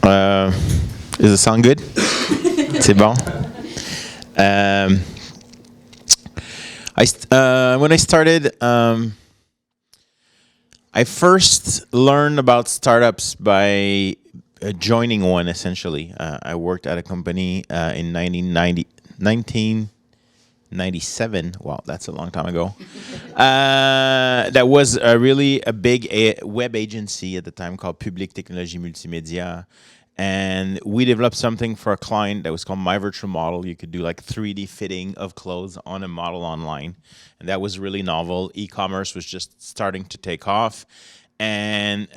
Uh, does it sound good? C'est bon. When I started, I first learned about startups by joining one. Essentially, I worked at a company in 1997. Wow, that's a long time ago. That was really a big web agency at the time called Public Technologie Multimédia. And we developed something for a client that was called My Virtual Model. You could do like 3D fitting of clothes on a model online. And that was really novel. E-commerce was just starting to take off. And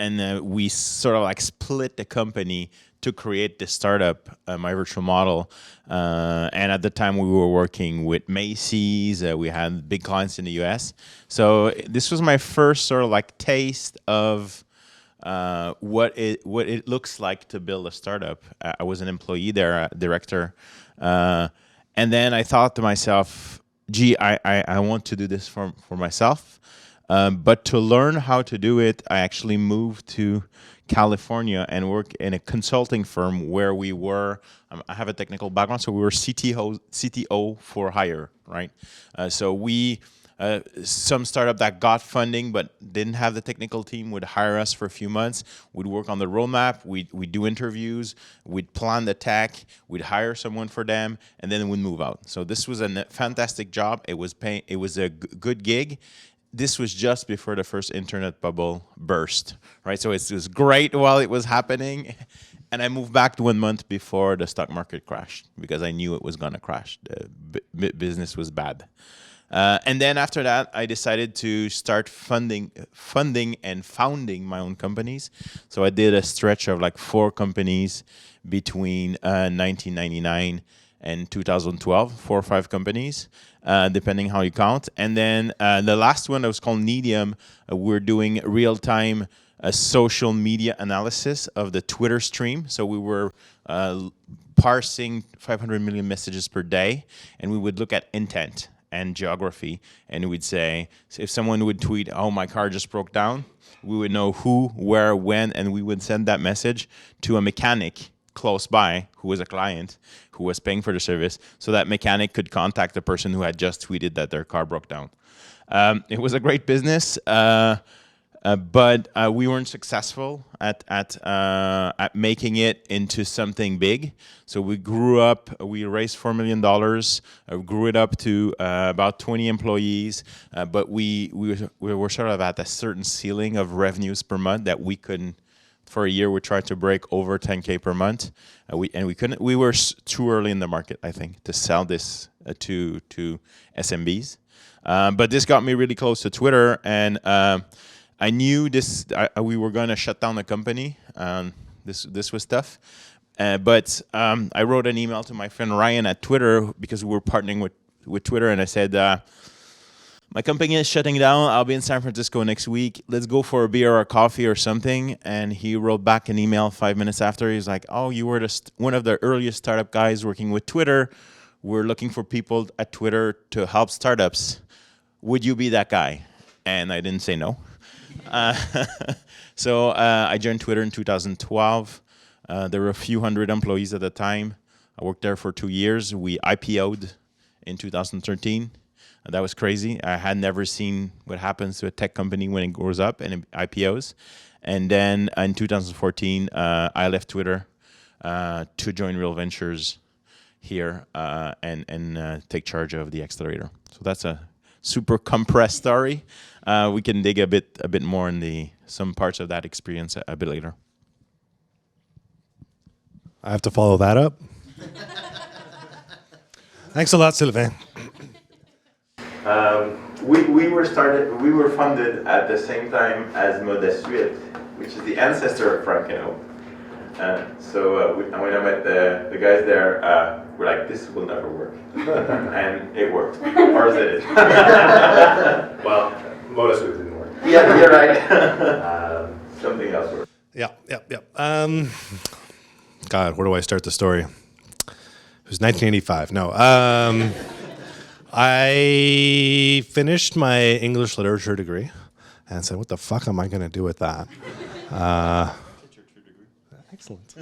we sort of like split the company to create this startup, My Virtual Model. And at the time, we were working with Macy's. We had big clients in the US. So this was my first sort of like taste of what it looks like to build a startup. I was an employee there, director. And then I thought to myself, gee, I want to do this for myself. But to learn how to do it, I actually moved to California and work in a consulting firm where we were, I have a technical background, so we were CTO for hire, right? So we, some startup that got funding but didn't have the technical team would hire us for a few months. We'd work on the roadmap, we'd do interviews, we'd plan the tech, we'd hire someone for them, and then we'd move out. So this was a fantastic job. It was a good gig. This was just before the first internet bubble burst, right? So it was great while it was happening. And I moved back 1 month before the stock market crashed because I knew it was going to crash. The business was bad. And then after that, I decided to start funding and founding my own companies. So I did a stretch of like 4 companies between 1999 and 2012, 4 or 5 companies, depending how you count. And then the last one that was called Medium, we're doing real-time social media analysis of the Twitter stream. So we were parsing 500 million messages per day, and we would look at intent and geography, and we'd say, so if someone would tweet, oh, my car just broke down, we would know who, where, when, and we would send that message to a mechanic close by who was a client who was paying for the service, so that mechanic could contact the person who had just tweeted that their car broke down. It was a great business, but we weren't successful at making it into something big. So we grew up, we raised $4 million, grew it up to about 20 employees, but we were sort of at a certain ceiling of revenues per month that we couldn't. For a year, we tried to break over 10K per month, we couldn't. We were too early in the market, I think, to sell this to SMBs. But this got me really close to Twitter, and I knew this. We were going to shut down the company. This was tough, but I wrote an email to my friend Ryan at Twitter because we were partnering with Twitter, and I said, my company is shutting down. I'll be in San Francisco next week. Let's go for a beer or a coffee or something. And he wrote back an email 5 minutes after. He's like, oh, you were one of the earliest startup guys working with Twitter. We're looking for people at Twitter to help startups. Would you be that guy? And I didn't say no. So I joined Twitter in 2012. There were a few hundred employees at the time. I worked there for 2 years. We IPO'd in 2013. That was crazy. I had never seen what happens to a tech company when it grows up and it IPOs. And then in 2014, I left Twitter to join Real Ventures here and take charge of the accelerator. So that's a super compressed story. We can dig a bit more in some parts of that experience a bit later. I have to follow that up. Thanks a lot, Sylvain. We were funded at the same time as Modest Suite, which is the ancestor of Frankeno. So when I met the guys there, we're like, this will never work. And it worked. Ours did it. Well, Modest Suite didn't work. Yeah, you're right. Something else worked. Yeah. God, where do I start the story? It was 1985. No. I finished my English literature degree and said, what the fuck am I going to do with that? Excellent.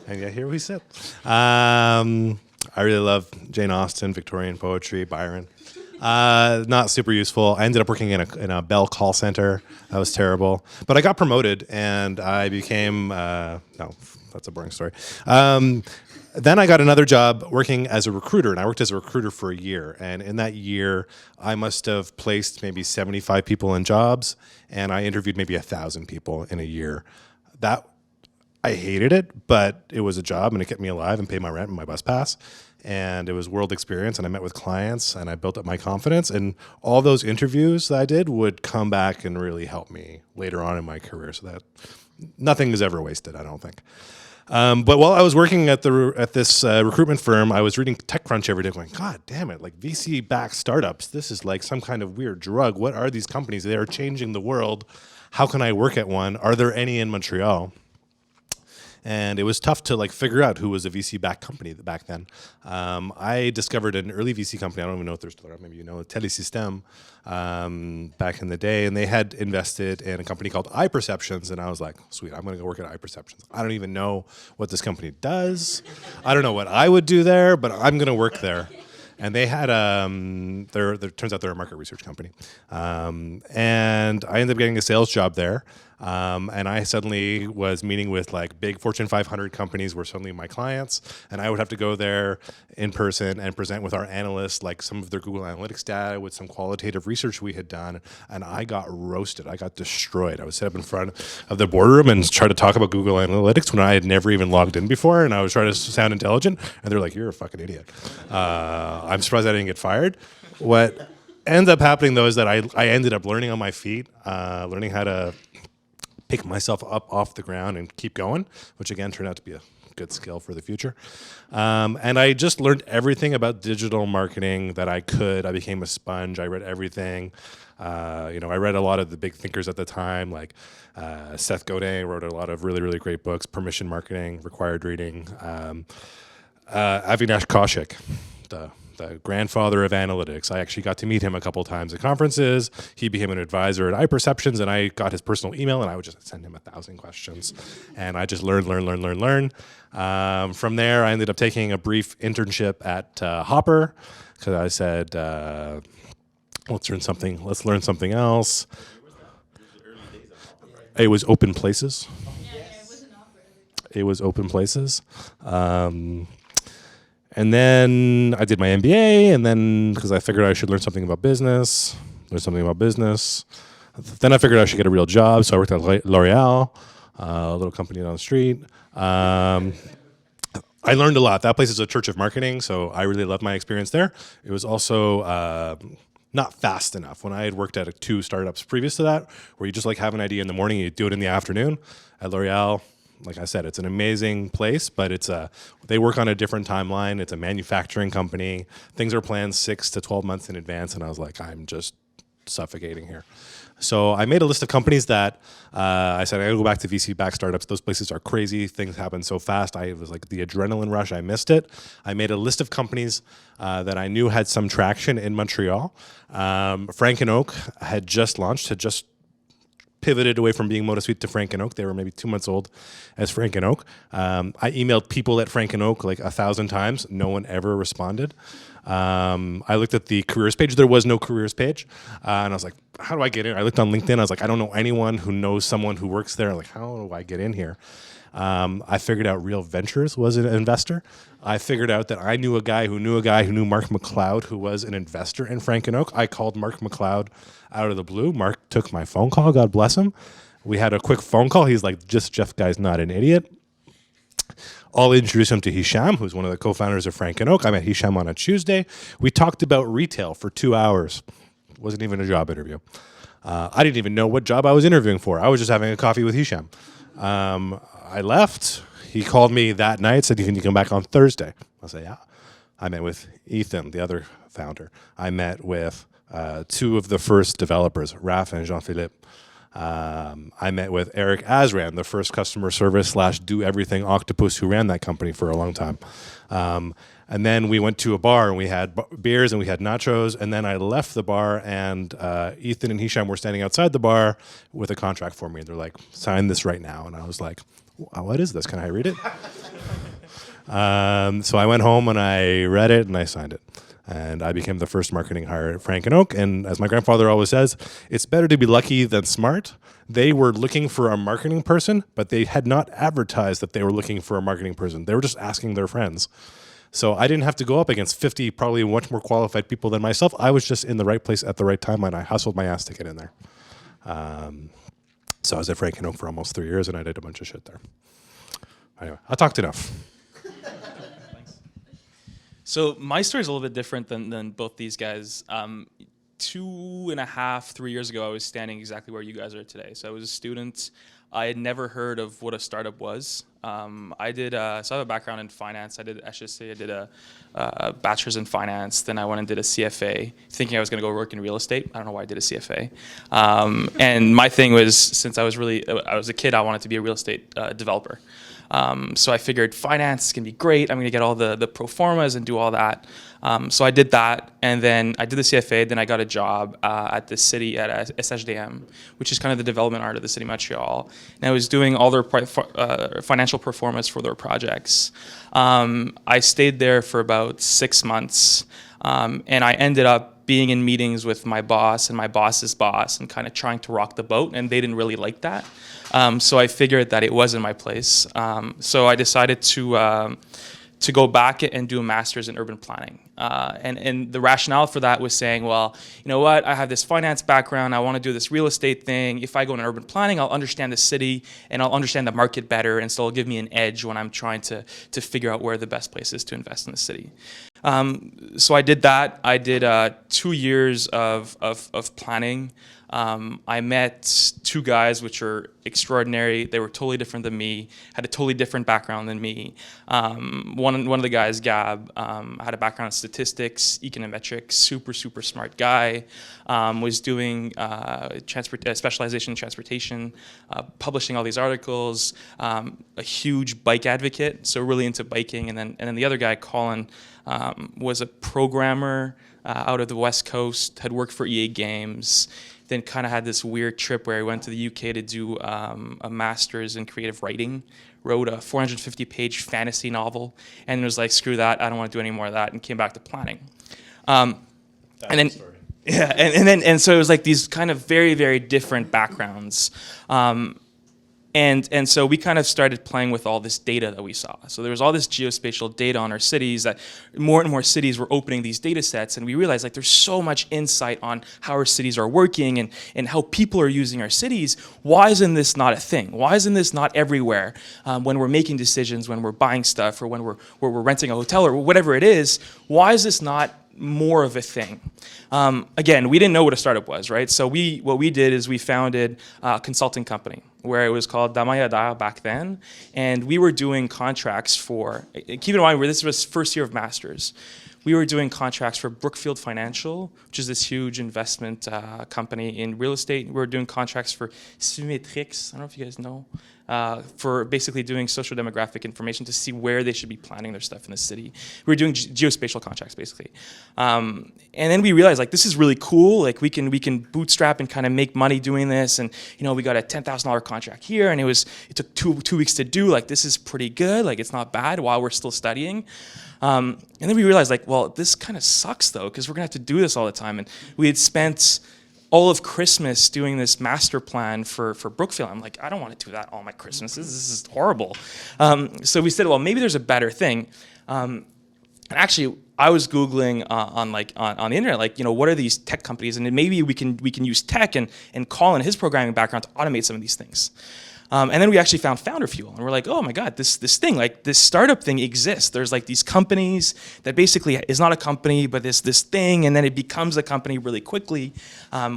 And yet here we sit. I really love Jane Austen, Victorian poetry, Byron. Not super useful. I ended up working in a Bell call center. That was terrible. But I got promoted, and I became no, that's a boring story. Then I got another job working as a recruiter, and I worked as a recruiter for a year. And in that year, I must have placed maybe 75 people in jobs, and I interviewed maybe 1,000 people in a year. I hated it, but it was a job, and it kept me alive and paid my rent and my bus pass. And it was world experience, and I met with clients, and I built up my confidence. And all those interviews that I did would come back and really help me later on in my career. So that nothing is ever wasted, I don't think. But while I was working at this recruitment firm, I was reading TechCrunch every day going, God damn it, like VC-backed startups, this is like some kind of weird drug. What are these companies? They are changing the world. How can I work at one? Are there any in Montreal? And it was tough to like figure out who was a VC-backed company back then. I discovered an early VC company. I don't even know if they're still around. Maybe you know Telesystem back in the day, and they had invested in a company called iPerceptions. And I was like, sweet, I'm going to go work at iPerceptions. I don't even know what this company does. I don't know what I would do there, but I'm going to work there. And they had, turns out they're a market research company. And I ended up getting a sales job there. And I suddenly was meeting with like big Fortune 500 companies were suddenly my clients. And I would have to go there in person and present with our analysts, like some of their Google Analytics data with some qualitative research we had done. And I got roasted. I got destroyed. I would sit up in front of the boardroom and try to talk about Google Analytics when I had never even logged in before. And I was trying to sound intelligent. And they're like, you're a fucking idiot. I'm surprised I didn't get fired. What ends up happening, though, is that I ended up learning on my feet, learning how to pick myself up off the ground and keep going, which again turned out to be a good skill for the future. And I just learned everything about digital marketing that I could. I became a sponge. I read everything. I read a lot of the big thinkers at the time, like Seth Godin wrote a lot of really, really great books, Permission Marketing, required reading. Avinash Kaushik, the grandfather of analytics. I actually got to meet him a couple times at conferences. He became an advisor at iPerceptions, and I got his personal email, and I would just send him 1,000 questions. And I just learn. From there, I ended up taking a brief internship at Hopper, because I said, let's learn something else. It was Open Places. It was Open Places. And then I did my MBA, and then because I figured I should learn something about business. Then I figured I should get a real job, so I worked at L'Oreal, a little company down the street. I learned a lot. That place is a church of marketing, so I really loved my experience there. It was also not fast enough. When I had worked at 2 startups previous to that, where you just like have an idea in the morning, you do it in the afternoon. At L'Oreal, like I said, it's an amazing place, but they work on a different timeline. It's a manufacturing company. Things are planned 6 to 12 months in advance, and I was like, I'm just suffocating here. So I made a list of companies that I said, I gotta go back to VC-backed startups. Those places are crazy. Things happen so fast. I was like the adrenaline rush. I missed it. I made a list of companies that I knew had some traction in Montreal. Frank & Oak had just pivoted away from being ModaSuite to Frank & Oak. They were maybe 2 months old as Frank & Oak. I emailed people at Frank & Oak like 1,000 times. No one ever responded. I looked at the careers page. There was no careers page. And I was like, how do I get in? I looked on LinkedIn. I was like, I don't know anyone who knows someone who works there. Like, how do I get in here? I figured out Real Ventures was an investor. I figured out that I knew a guy who knew Mark McLeod, who was an investor in Frank & Oak. I called Mark McLeod out of the blue. Mark took my phone call, God bless him. We had a quick phone call. He's like, just Jeff guy's not an idiot. I'll introduce him to Hisham, who's one of the co-founders of Frank & Oak. I met Hisham on a Tuesday. We talked about retail for 2 hours. It wasn't even a job interview. I didn't even know what job I was interviewing for. I was just having a coffee with Hisham. I left. He called me that night, said, can you come back on Thursday? I said, yeah. I met with Ethan, the other founder. I met with 2 of the first developers, Raph and Jean-Philippe. I met with Eric Azran, the first customer service / do everything octopus who ran that company for a long time. And then we went to a bar and we had beers and we had nachos. And then I left the bar and Ethan and Hisham were standing outside the bar with a contract for me. And they're like, sign this right now. And I was like, What is this? Can I read it? So I went home and I read it and I signed it. And I became the first marketing hire at Frank and Oak. And as my grandfather always says, it's better to be lucky than smart. They were looking for a marketing person, but they had not advertised that they were looking for a marketing person. They were just asking their friends. So I didn't have to go up against 50 probably much more qualified people than myself. I was just in the right place at the right time, and I hustled my ass to get in there. So I was at Frank and Oak for almost 3 years, and I did a bunch of shit there. Anyway, I talked enough. So my story is a little bit different than both these guys. 2.5, 3 years ago, I was standing exactly where you guys are today. So I was a student. I had never heard of what a startup was. So I have a background in finance. I did HSC. I did a bachelor's in finance. Then I went and did a CFA, thinking I was going to go work in real estate. I don't know why I did a CFA. And my thing was, since I was a kid, I wanted to be a real estate developer. So I figured finance can be great. I'm going to get all the pro formas and do all that. So I did that, and then I did the CFA. Then I got a job at the city at SHDM, which is kind of the development arm of the city of Montreal. And I was doing all their financial pro formas for their projects. I stayed there for about 6 months, and I ended up being in meetings with my boss and my boss's boss and kind of trying to rock the boat, and they didn't really like that. So I figured that it wasn't my place. So I decided to go back and do a master's in urban planning. And the rationale for that was saying, well, you know what, I have this finance background, I want to do this real estate thing. If I go into urban planning, I'll understand the city and I'll understand the market better, and so it'll give me an edge when I'm trying to figure out where the best place is to invest in the city. So I did that. I did 2 years of planning. I met two guys which are extraordinary. They were totally different than me, had a totally different background than me. One of the guys, Gab, had a background in statistics, econometrics, super smart guy. Was doing specialization in transportation, publishing all these articles, a huge bike advocate, so really into biking. And then the other guy, Colin, was a programmer out of the West Coast, had worked for EA Games, then kind of had this weird trip where he went to the UK to do a master's in creative writing, wrote a 450-page fantasy novel, and was like, screw that, I don't want to do any more of that, and came back to planning. And then, yeah, and so it was like these kind of very different backgrounds. And so we kind of started playing with all this data that we saw. So there was all this geospatial data on our cities that more and more cities were opening these data sets, and we realized like there's so much insight on how our cities are working and how people are using our cities. Why isn't this not a thing? Why isn't this not everywhere when we're making decisions, when we're buying stuff, or when we're renting a hotel or whatever it is? Why is this not more of a thing? Again, we didn't know what a startup was, right? So what we did is we founded a consulting company where it was called Damaya Adair back then, and we were doing contracts for, keep in mind, this was first year of masters. We were doing contracts for Brookfield Financial, which is this huge investment company in real estate. We were doing contracts for Symmetrix, I don't know if you guys know, for basically doing social demographic information to see where they should be planning their stuff in the city. We were doing geospatial contracts, basically. And then we realized, like, this is really cool. Like, we can bootstrap and kind of make money doing this. And, you know, we got a $10,000 contract here, and it took two weeks to do. Like, this is pretty good. Like, it's not bad while we're still studying. And then we realized, like, well, this kind of sucks, though, because we're going to have to do this all the time. And we had spent all of Christmas doing this master plan for Brookfield. I'm like, I don't want to do that all my Christmases. This is horrible. So we said, well, maybe there's a better thing. And actually, I was Googling on the internet, like, you know, what are these tech companies? And then maybe we can use tech and Colin, his programming background, to automate some of these things. And then we actually found Founder Fuel, and we're like, oh my God, this thing, like this startup thing exists. There's like these companies that basically is not a company, but this thing, and then it becomes a company really quickly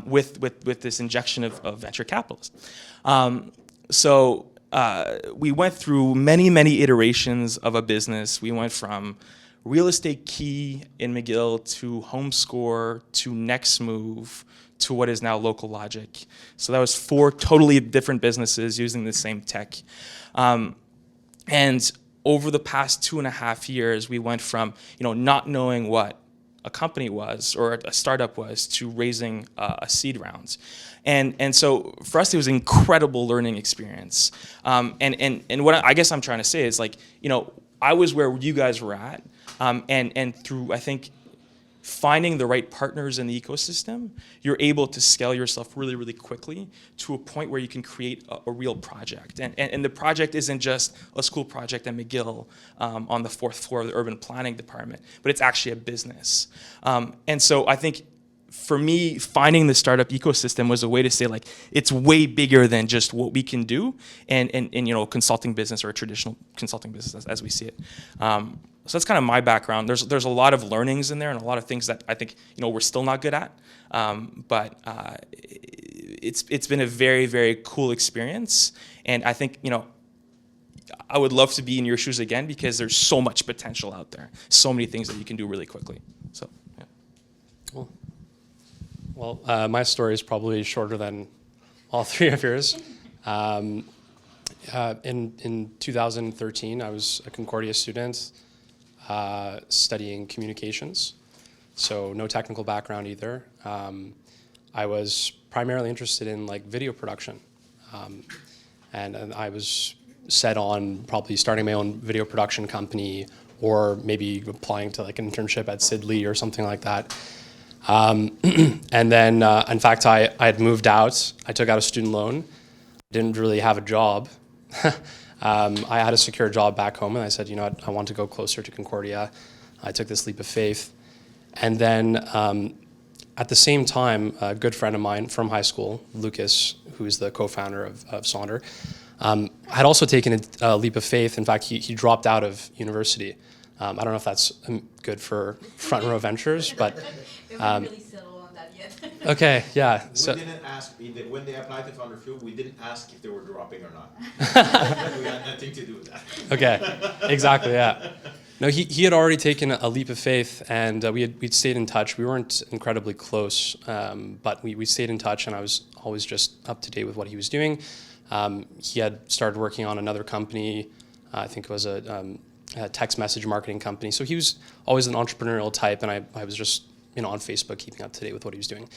with this injection of venture capitalists. So we went through many iterations of a business. We went from Real Estate Key in McGill to HomeScore to NextMove to what is now Local Logic. So that was 4 totally different businesses using the same tech. And over the past 2.5 years, we went from, you know, not knowing what a company was, or a startup was, to raising a seed round. And so for us, it was an incredible learning experience. And what I guess I'm trying to say is, like, you know, I was where you guys were at, and through, I think, finding the right partners in the ecosystem, you're able to scale yourself really, really quickly to a point where you can create a real project. And the project isn't just a school project at McGill on the 4th floor of the urban planning department, but it's actually a business. And so I think, for me, finding the startup ecosystem was a way to say, like, it's way bigger than just what we can do and you know, consulting business, or a traditional consulting business as we see it. So that's kind of my background. There's a lot of learnings in there and a lot of things that I think, you know, we're still not good at. But it's been a very, very cool experience. And I think, you know, I would love to be in your shoes again, because there's so much potential out there. So many things that you can do really quickly. So, yeah. Cool. Well, my story is probably shorter than all three of yours. In 2013, I was a Concordia student studying communications, so no technical background either. I was primarily interested in, like, video production, and I was set on probably starting my own video production company, or maybe applying to, like, an internship at Sidley or something like that. And then, in fact, I had moved out. I took out a student loan, didn't really have a job. I had a secure job back home, and I said, you know what, I want to go closer to Concordia. I took this leap of faith. And then at the same time, a good friend of mine from high school, Lucas, who's the co-founder of Sonder, had also taken a leap of faith. In fact, he dropped out of university. I don't know if that's good for Front Row Ventures, but... We haven't really settled on that yet. Okay, yeah. We didn't ask, when they applied to Founder Fuel, we didn't ask if they were dropping or not. We had nothing to do with that. Okay, exactly, yeah. No, he had already taken a leap of faith, and we'd stayed in touch. We weren't incredibly close, but we stayed in touch, and I was always just up to date with what he was doing. He had started working on another company. I think it was a text message marketing company. So he was always an entrepreneurial type, and I was just, you know, on Facebook keeping up to date with what he was doing.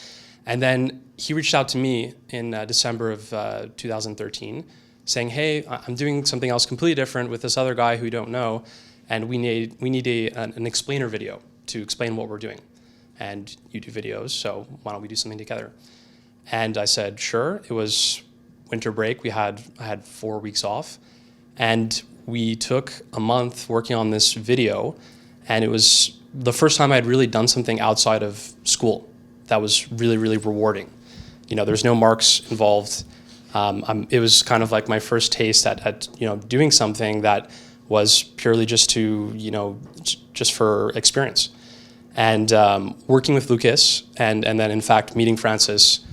And then he reached out to me in December of 2013, saying, hey, I'm doing something else completely different with this other guy who you don't know, and we need an explainer video to explain what we're doing. And you do videos, so why don't we do something together? And I said, sure. It was winter break. I had 4 weeks off, and we took a month working on this video, and it was the first time I'd really done something outside of school that was really, really rewarding. You know, there's no marks involved. It was kind of like my first taste at you know, doing something that was purely just to, you know, just for experience. And working with Lucas, and then in fact meeting Francis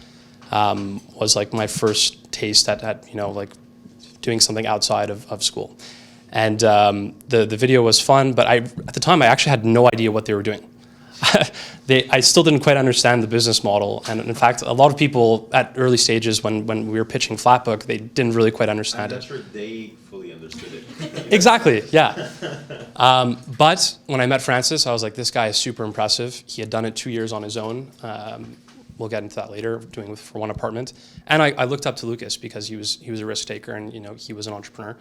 was like my first taste at you know, like doing something outside of school. And the video was fun, but at the time I actually had no idea what they were doing. I still didn't quite understand the business model, and in fact, a lot of people at early stages when we were pitching Flatbook, they didn't really quite understand it. I'm not sure they fully understood it. Exactly, yeah. But when I met Francis, I was like, this guy is super impressive. He had done it 2 years on his own. We'll get into that later, doing it for one apartment. And I looked up to Lucas because he was a risk taker, and you know, he was an entrepreneur.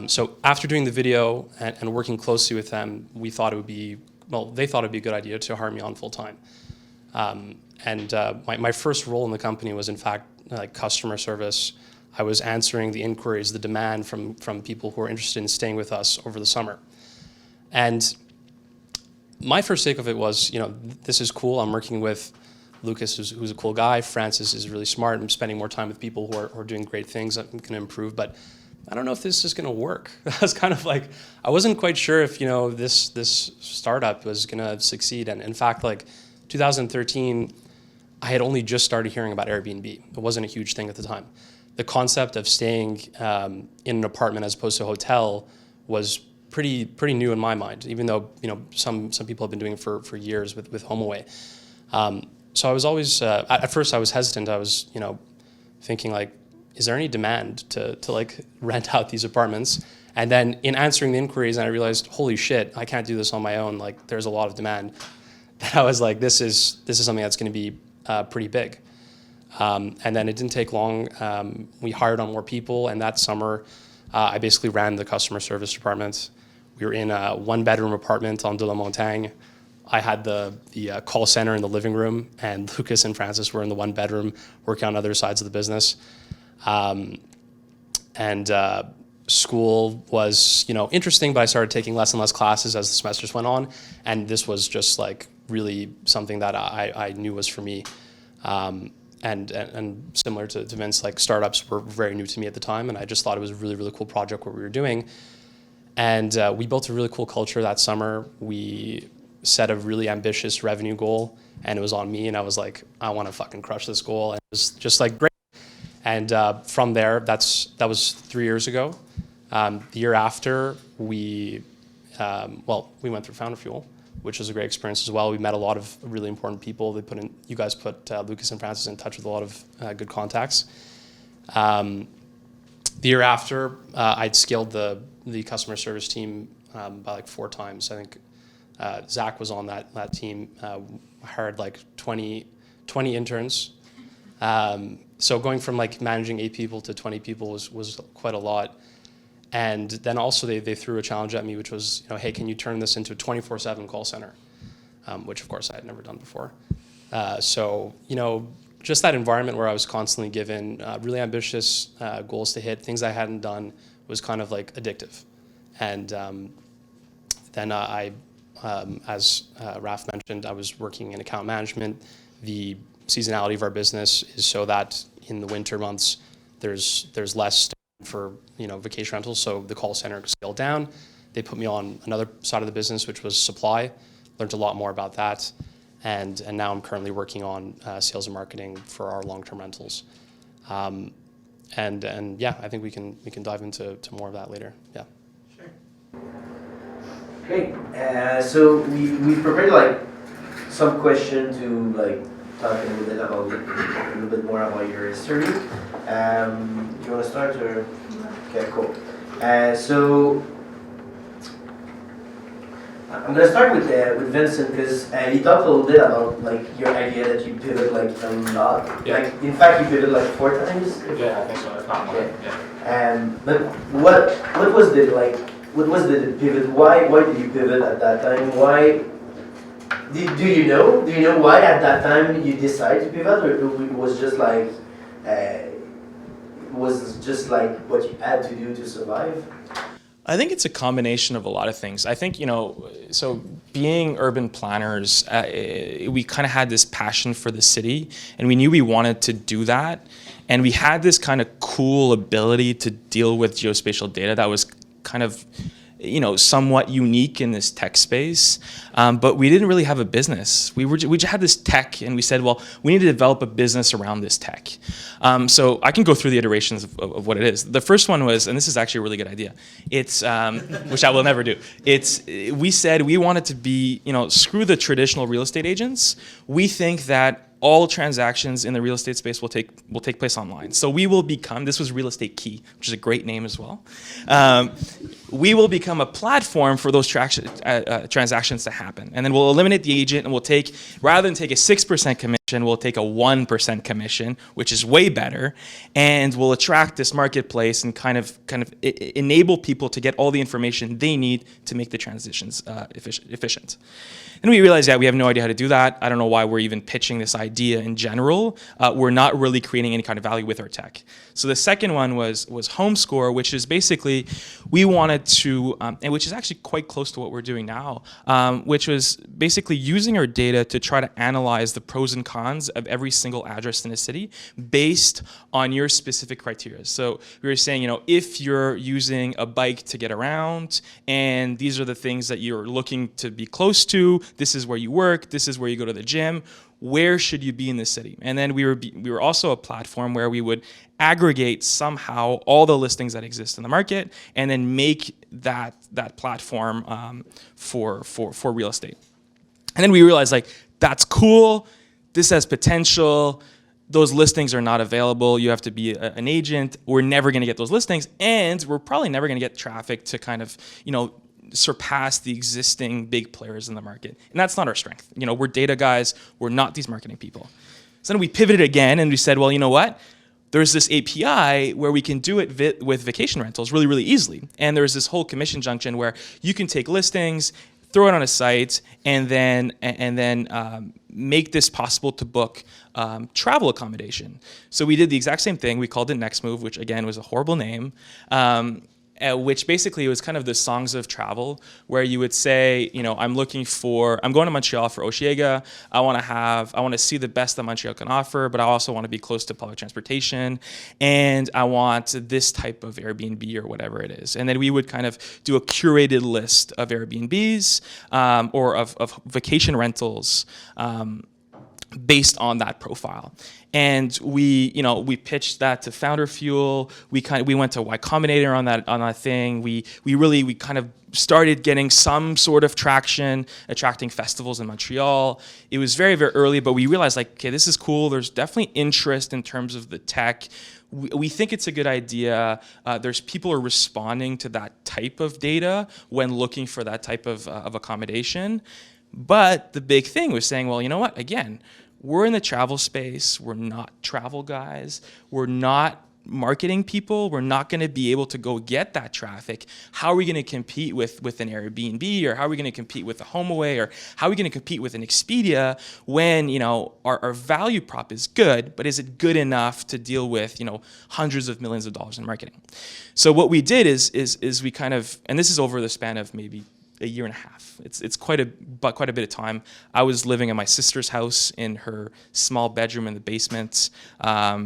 So after doing the video and working closely with them, they thought it would be a good idea to hire me on full time. My first role in the company was in fact like customer service. I was answering the inquiries, the demand from people who were interested in staying with us over the summer. And my first take of it was, you know, this is cool. I'm working with Lucas, who's a cool guy. Francis is really smart. I'm spending more time with people who are doing great things that can improve, but I don't know if this is going to work. I was kind of like, I wasn't quite sure if, you know, this startup was going to succeed. And in fact, like 2013, I had only just started hearing about Airbnb. It wasn't a huge thing at the time. The concept of staying in an apartment as opposed to a hotel was pretty new in my mind, even though, you know, some people have been doing it for years with HomeAway. So I was always, at first I was hesitant. I was, you know, thinking like, is there any demand to like rent out these apartments? And then in answering the inquiries, I realized, holy shit, I can't do this on my own. Like, there's a lot of demand. I was like, this is something that's going to be pretty big. And then it didn't take long. We hired on more people, and that summer, I basically ran the customer service department. We were in a one-bedroom apartment on De La Montagne. I had the call center in the living room, and Lucas and Francis were in the one bedroom working on other sides of the business. School was, interesting, but I started taking less and less classes as the semesters went on, and this was just like really something that I knew was for me. And similar to Vince, like startups were very new to me at the time, and I just thought it was a really, really cool project what we were doing. And we built a really cool culture that summer. We set a really ambitious revenue goal, and it was on me, and I was like, I want to fucking crush this goal. And it was just like great. And from there, that was 3 years ago. The year after, we went through Founder Fuel, which was a great experience as well. We met a lot of really important people. You guys put Lucas and Francis in touch with a lot of good contacts. The year after, I'd scaled the customer service team by like 4 times. I think Zach was on that team. Hired like 20 interns. So going from like managing 8 people to 20 people was quite a lot. And then also they threw a challenge at me, which was, hey, can you turn this into a 24/7 call center? Which of course I had never done before. So just that environment where I was constantly given really ambitious goals to hit, things I hadn't done, was kind of like addictive. And then as Raf mentioned, I was working in account management. The seasonality of our business is so that in the winter months, there's less for vacation rentals, so the call center scaled down. They put me on another side of the business, which was supply. Learned a lot more about that, and now I'm currently working on sales and marketing for our long-term rentals. And yeah, I think we can dive into more of that later. Yeah. Sure. Great. So we prepared like some question to like talk a little bit more about your history. You want to start or? Okay, cool. So I'm gonna start with Vincent because he talked a little bit about like your idea that you pivot like a lot. Yeah. Like in fact you pivoted like 4 times. Yeah, I think so. If not more. Okay. Yeah. But what was the pivot? Why did you pivot at that time? Why? Do you know why at that time you decided to pivot, or it was just like what you had to do to survive? I think it's a combination of a lot of things. I think, so being urban planners, we kind of had this passion for the city, and we knew we wanted to do that. And we had this kind of cool ability to deal with geospatial data that was kind of, somewhat unique in this tech space, but we didn't really have a business. We just had this tech, and we said, well, we need to develop a business around this tech. So I can go through the iterations of what it is. The first one was, and this is actually a really good idea. It's which I will never do. We said we wanted to be, screw the traditional real estate agents. We think that all transactions in the real estate space will take place online. So we will become, this was Real Estate Key, which is a great name as well. We will become a platform for those transactions to happen. And then we'll eliminate the agent, and we'll take, rather than take a 6% commission, we'll take a 1% commission, which is way better. And we'll attract this marketplace and kind of enable people to get all the information they need to make the transitions efficient. And we realized that we have no idea how to do that. I don't know why we're even pitching this idea in general. We're not really creating any kind of value with our tech. So the second one was HomeScore, which is basically, we wanted to, and which is actually quite close to what we're doing now, which was basically using our data to try to analyze the pros and cons of every single address in a city based on your specific criteria. So we were saying, if you're using a bike to get around, and these are the things that you're looking to be close to, this is where you work, this is where you go to the gym, where should you be in the city? And then we were also a platform where we would aggregate somehow all the listings that exist in the market, and then make that platform for real estate. And then we realized, like, that's cool, this has potential, those listings are not available, you have to be an agent, we're never gonna get those listings, and we're probably never gonna get traffic to kind of, surpass the existing big players in the market. And that's not our strength. You know, we're data guys. We're not these marketing people. So then we pivoted again and we said, well, you know what? There's this API where we can do it with vacation rentals really, really easily. And there's this whole commission junction where you can take listings, throw it on a site, and then make this possible to book travel accommodation. So we did the exact same thing. We called it Next Move, which again was a horrible name. Which basically was kind of the songs of travel, where you would say, you know, I'm going to Montreal for Osheaga. I want to see the best that Montreal can offer, but I also want to be close to public transportation, and I want this type of Airbnb or whatever it is. And then we would kind of do a curated list of Airbnbs or of vacation rentals based on that profile. And we pitched that to Founder Fuel. We went to Y Combinator on that thing. We kind of started getting some sort of traction, attracting festivals in Montreal. It was very, very early, but we realized, like, okay, this is cool. There's definitely interest in terms of the tech. We think it's a good idea. There's people are responding to that type of data when looking for that type of accommodation. But the big thing was saying, well, you know what? Again, we're in the travel space. We're not travel guys. We're not marketing people. We're not going to be able to go get that traffic. How are we going to compete with an Airbnb, or how are we going to compete with a HomeAway, or how are we going to compete with an Expedia when, you know, our value prop is good, but is it good enough to deal with, you know, hundreds of millions of dollars in marketing? So what we did is we kind of, and this is over the span of maybe a year and a half. It's quite a bit of time. I was living in my sister's house in her small bedroom in the basement,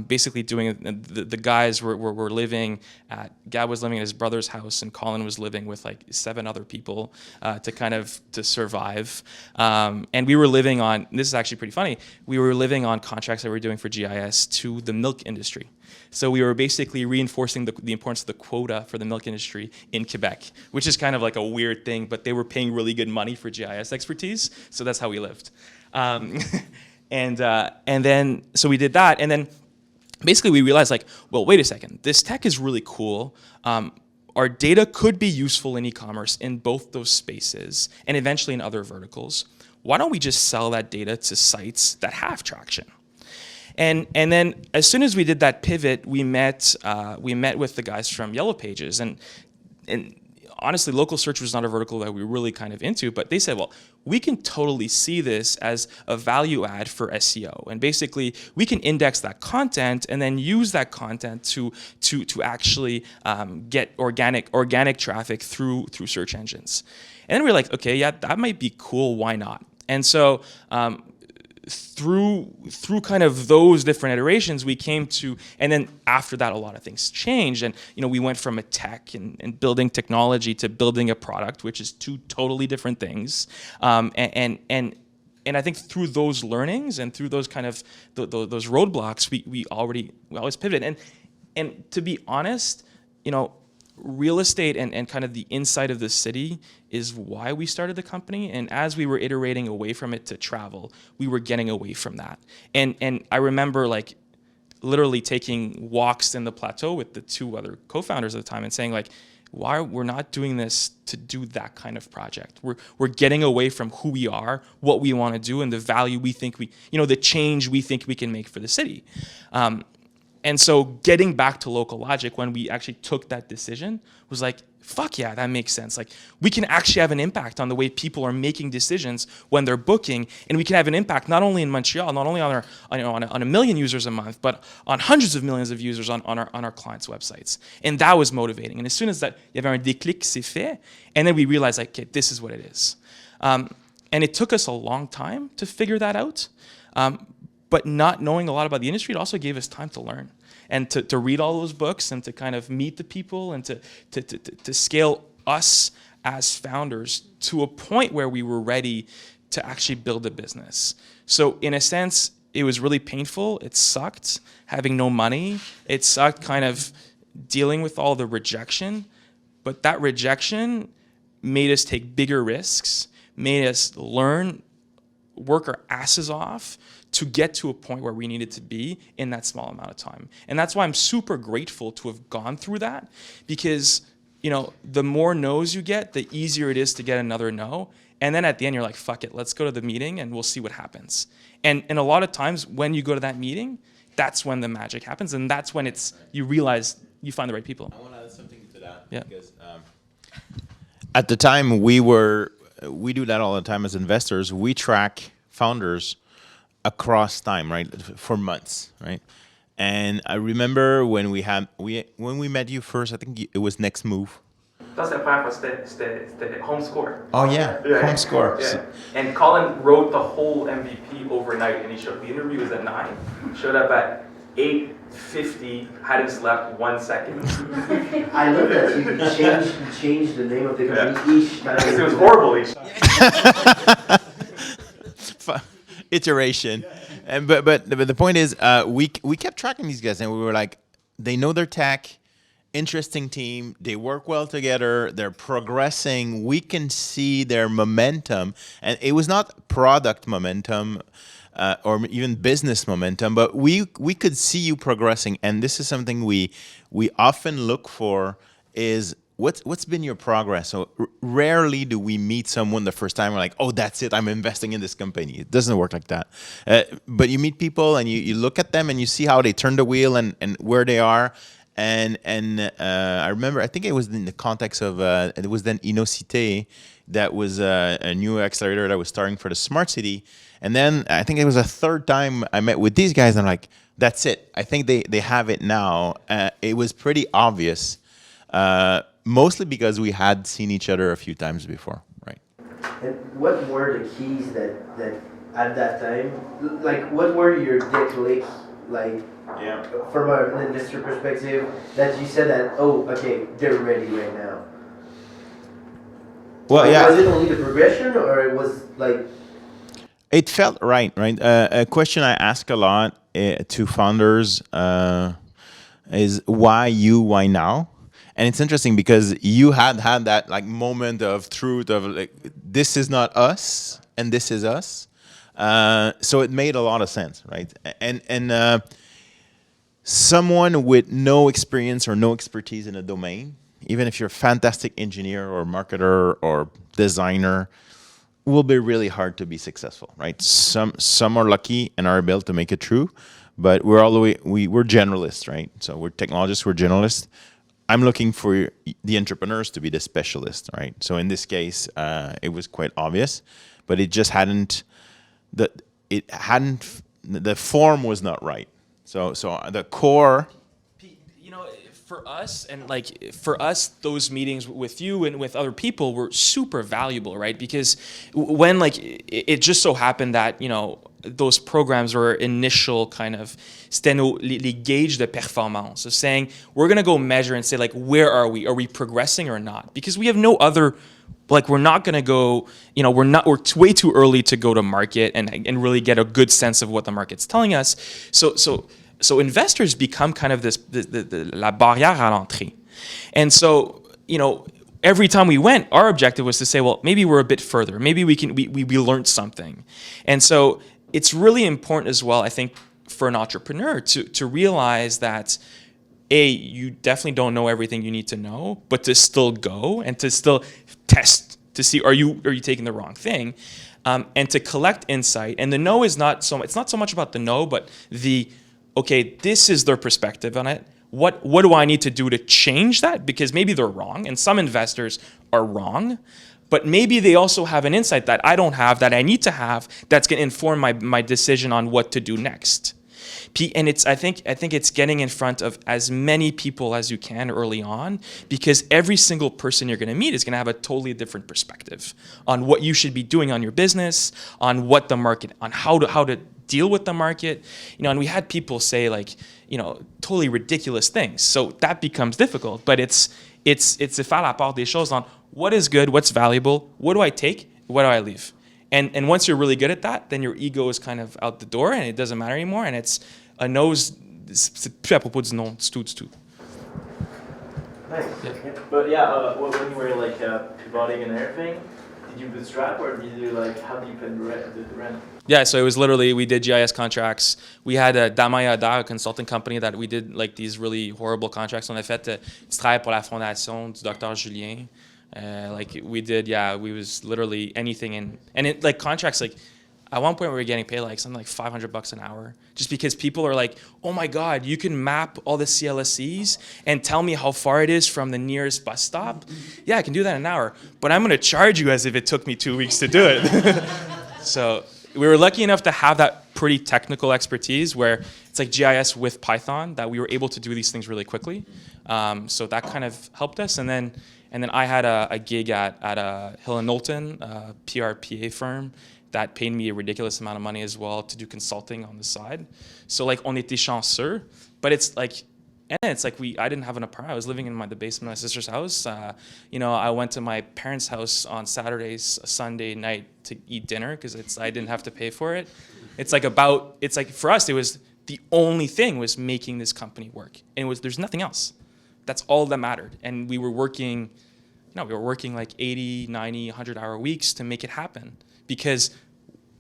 basically doing the guys were living at, Gab was living in his brother's house, and Colin was living with like 7 other people to survive. And we were living on, this is actually pretty funny, we were living on contracts that we were doing for GIS to the milk industry. So we were basically reinforcing the importance of the quota for the milk industry in Quebec, which is kind of like a weird thing, but they were paying really good money for GIS expertise, so that's how we lived. And then, so we did that, and then basically we realized, like, well, wait a second, this tech is really cool. Our data could be useful in e-commerce in both those spaces and eventually in other verticals. Why don't we just sell that data to sites that have traction? And then as soon as we did that pivot, we met with the guys from Yellow Pages, and honestly, local search was not a vertical that we were really kind of into, but they said, well, we can totally see this as a value add for SEO, and basically we can index that content and then use that content to actually get organic traffic through search engines. And then we were like, okay, yeah, that might be cool. Why not? And so through kind of those different iterations, we came to, and then after that, a lot of things changed. And, you know, we went from a tech and building technology to building a product, which is 2 totally different things. And I think through those learnings and through those kind of those roadblocks, we always pivoted. And to be honest, you know, real estate and kind of the inside of the city is why we started the company. And as we were iterating away from it to travel, we were getting away from that. And I remember, like, literally taking walks in the plateau with the 2 other co-founders at the time and saying, like, why we're not doing this to do that kind of project. We're getting away from who we are, what we want to do, and the value we think the change we think we can make for the city. And so getting back to local logic, when we actually took that decision, was like, fuck yeah, that makes sense. Like, we can actually have an impact on the way people are making decisions when they're booking, and we can have an impact not only in Montreal, not only on a million users a month, but on hundreds of millions of users on our clients' websites. And that was motivating. And as soon as that, il y avait un déclic, c'est fait, and then we realized, like, okay, this is what it is. And it took us a long time to figure that out. But not knowing a lot about the industry, it also gave us time to learn and to read all those books and to kind of meet the people and to scale us as founders to a point where we were ready to actually build a business. So in a sense, it was really painful. It sucked having no money. It sucked kind of dealing with all the rejection. But that rejection made us take bigger risks, made us learn, work our asses off to get to a point where we needed to be in that small amount of time. And that's why I'm super grateful to have gone through that, because you know, the more no's you get, the easier it is to get another no. And then at the end, you're like, fuck it, let's go to the meeting and we'll see what happens. And a lot of times when you go to that meeting, that's when the magic happens. And that's when you realize you find the right people. I want to add something to that. Yeah. Because at the time we do that all the time as investors. We track founders across time, right, for months, right? And I remember when we met you first, I think it was Next Move. Ça, c'est la première fois, c'était Home Score. Oh yeah, Home Score. Yeah. And Colin wrote the whole MVP overnight, and the interview was at 9, showed up at 8:50, hadn't slept 1 second. I love that you changed the name of the company each time. Because it was horrible each time. Iteration. And but the point is, we kept tracking these guys, and we were like, they know their tech, interesting team, they work well together, they're progressing, we can see their momentum, and it was not product momentum or even business momentum, but we could see you progressing, and this is something we often look for is what's been your progress. So rarely do we meet someone the first time we're like, oh, that's it, I'm investing in this company. It doesn't work like that. But you meet people and you look at them and you see how they turn the wheel and where they are. And I remember, I think it was in the context of, it was then Innocité, that was a new accelerator that was starting for the Smart City. And then I think it was a third time I met with these guys and I'm like, that's it. I think they have it now. It was pretty obvious, mostly because we had seen each other a few times before, right? And what were the keys that at that time, like what were your déclics, like from an investor perspective, that you said that, oh, okay, they're ready right now? Well, like, yeah. Was it only the progression, or it was like? It felt right? A question I ask a lot to founders is why you, why now? And it's interesting because you had that like moment of truth of like, this is not us and this is us. So it made a lot of sense, right? And someone with no experience or no expertise in a domain, even if you're a fantastic engineer or marketer or designer, will be really hard to be successful, right? Some are lucky and are able to make it true, but we're generalists, right? So we're technologists, we're generalists. I'm looking for the entrepreneurs to be the specialists, right? So in this case, it was quite obvious, but it just hadn't. The form was not right. So the core. You know, for us, those meetings with you and with other people were super valuable, right? Because when it just so happened that, you know, those programs were initial kind of, c'était les gauges de performance, of saying, we're going to go measure and say, like, where are we? Are we progressing or not? Because we have no other, like, we're not going to go, you know, we're way too early to go to market and really get a good sense of what the market's telling us. So investors become kind of la barrière à l'entrée. And so, you know, every time we went, our objective was to say, well, maybe we're a bit further. Maybe we learned something. And so it's really important as well, I think, for an entrepreneur to realize that, you definitely don't know everything you need to know, but to still go and to still test to see, are you taking the wrong thing? And to collect insight. And the no is it's not so much about the no, but okay, this is their perspective on it. What do I need to do to change that? Because maybe they're wrong, and some investors are wrong, but maybe they also have an insight that I don't have, that I need to have, that's going to inform my decision on what to do next. And I think it's getting in front of as many people as you can early on, because every single person you're going to meet is going to have a totally different perspective on what you should be doing on your business, on what the market, on how to deal with the market, you know. And we had people say, like, you know, totally ridiculous things. So that becomes difficult. But it's de faire la part des choses on what is good, what's valuable, what do I take, what do I leave. And once you're really good at that, then your ego is kind of out the door and it doesn't matter anymore. And it's a nose, c'est plus à propos du non, du tout. Nice. Yeah. But yeah, when you were like pivoting and everything, did you bootstrap or did you like how do you pay the rent? Yeah, so it was literally, we did GIS contracts. We had a Damaya Ada, a consulting company that we did like these really horrible contracts. On a fait du travail pour la fondation du Dr. Julien. Like we did, yeah, we was literally anything and it like contracts like at one point we were getting paid like something like $500 an hour just because people are like, oh my God, you can map all the CLSCs and tell me how far it is from the nearest bus stop. Yeah, I can do that in an hour, but I'm gonna charge you as if it took me 2 weeks to do it. So we were lucky enough to have that pretty technical expertise where it's like GIS with Python that we were able to do these things really quickly. So that kind of helped us. And then I had a gig at Hill & Knowlton, a PRPA firm that paid me a ridiculous amount of money as well to do consulting on the side. So like on était chanceux, but it's like, and it's like I didn't have an apartment. I was living in the basement of my sister's house. I went to my parents' house on Saturdays, Sunday night to eat dinner because I didn't have to pay for it. It's like for us, it was the only thing was making this company work. And there's nothing else. That's all that mattered. And we were working like 80, 90, 100-hour weeks to make it happen. Because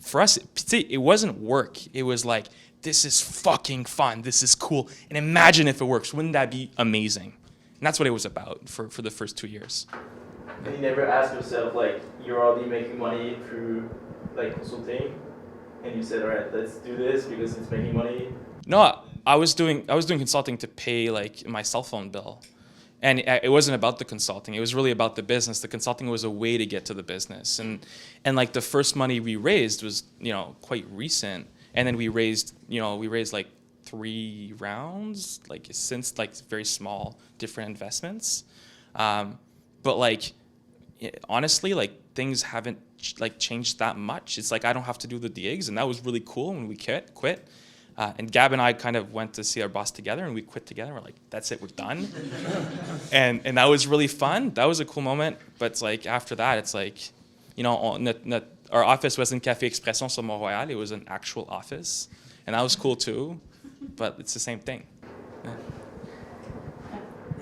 for us, it wasn't work. It was like, this is fucking fun. This is cool. And imagine if it works. Wouldn't that be amazing? And that's what it was about for the first 2 years. And you never ask yourself, like, you're already making money through, like, consulting, and you said, all right, let's do this because it's making money? No, I was doing consulting to pay, like, my cell phone bill. And it wasn't about the consulting. It was really about the business. The consulting was a way to get to the business. And like the first money we raised was, quite recent. And then we raised like 3 rounds, like since like very small different investments. But like, honestly, like things haven't like changed that much. It's like, I don't have to do the digs. And that was really cool when we quit. And Gab and I kind of went to see our boss together, and we quit together. We're like, that's it, we're done. and that was really fun. That was a cool moment. But it's like after that, it's like, our office wasn't Café Expression sur Mont-Royal. It was an actual office, and that was cool too. But it's the same thing.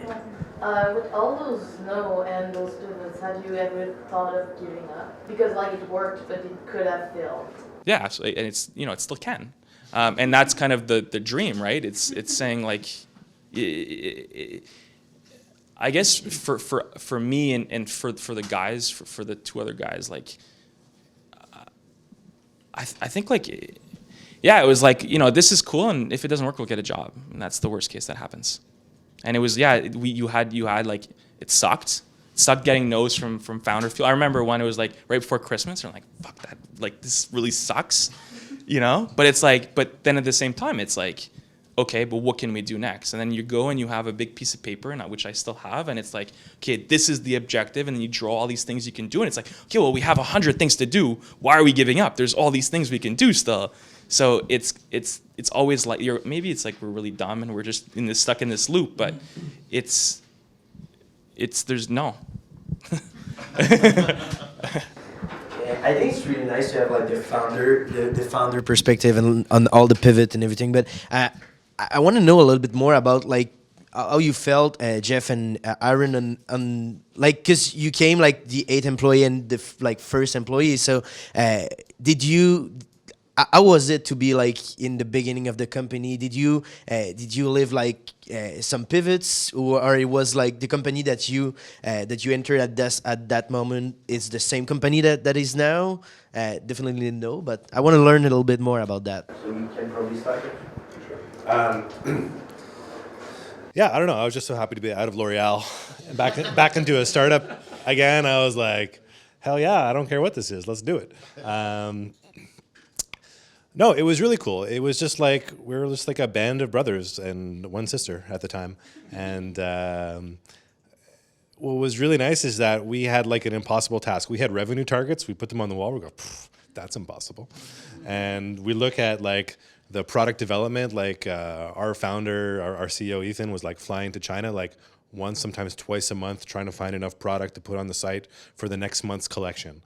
Yeah. With all those no and those pivots, have you ever thought of giving up? Because like it worked, but it could have failed. Yeah, absolutely. And it's it still can. And that's kind of the dream, right? It's saying like, I guess for me and for the guys, for the 2 other guys, like, I think like, yeah, it was like, this is cool, and if it doesn't work, we'll get a job, and that's the worst case that happens. And it was, yeah, you had like, it sucked. It sucked getting no's from founder fuel. I remember when it was like right before Christmas, and I'm like, fuck that, like this really sucks. But it's like, but then at the same time, it's like, okay, but what can we do next? And then you go and you have a big piece of paper, and which I still have, and it's like, okay, this is the objective, and then you draw all these things you can do, and it's like, okay, well, we have 100 things to do. Why are we giving up? There's all these things we can do still. So it's always like maybe it's like we're really dumb and we're just stuck in this loop, but there's no. I think it's really nice to have like the founder perspective and on all the pivot and everything. But I want to know a little bit more about like how you felt, Jeff and Aaron, on like because you came like the 8th employee and the first employee. So did you? How was it to be like in the beginning of the company? Did you live like some pivots, or it was like the company that you entered at that moment is the same company that is now? Definitely no, but I want to learn a little bit more about that. So you can probably start it. Yeah, I don't know. I was just so happy to be out of L'Oreal and back into a startup again. I was like, hell yeah, I don't care what this is. Let's do it. No, it was really cool. It was just like, we were just like a band of brothers and one sister at the time. And what was really nice is that we had like an impossible task. We had revenue targets. We put them on the wall. We go, that's impossible. And we look at like the product development, like our founder, our CEO, Ethan, was like flying to China like once, sometimes twice a month, trying to find enough product to put on the site for the next month's collection.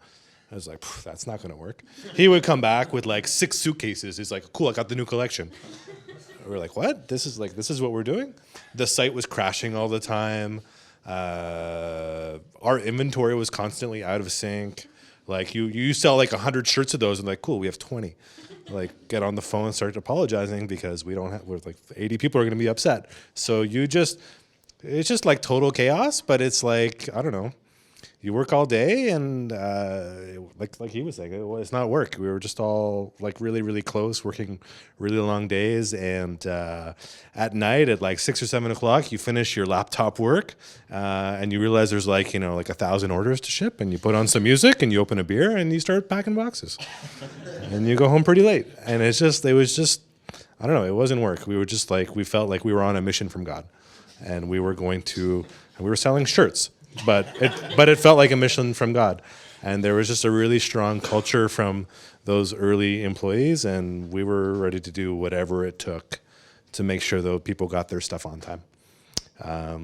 I was like, that's not going to work. He would come back with like 6 suitcases. He's like, cool, I got the new collection. We're like, what? This is what we're doing? The site was crashing all the time. Our inventory was constantly out of sync. Like you sell like 100 shirts of those and like, cool, we have 20. Like get on the phone and start apologizing because we're like 80 people are going to be upset. So it's just like total chaos, but it's like, I don't know. You work all day and like he was saying, it's not work. We were just all like really, really close, working really long days. And at night at like 6 or 7 o'clock, you finish your laptop work and you realize there's like 1,000 orders to ship, and you put on some music and you open a beer and you start packing boxes and you go home pretty late. And it was just, I don't know, it wasn't work. We were just like, we felt like we were on a mission from God, and we were selling shirts. But it felt like a mission from God, and there was just a really strong culture from those early employees, and we were ready to do whatever it took to make sure that people got their stuff on time. I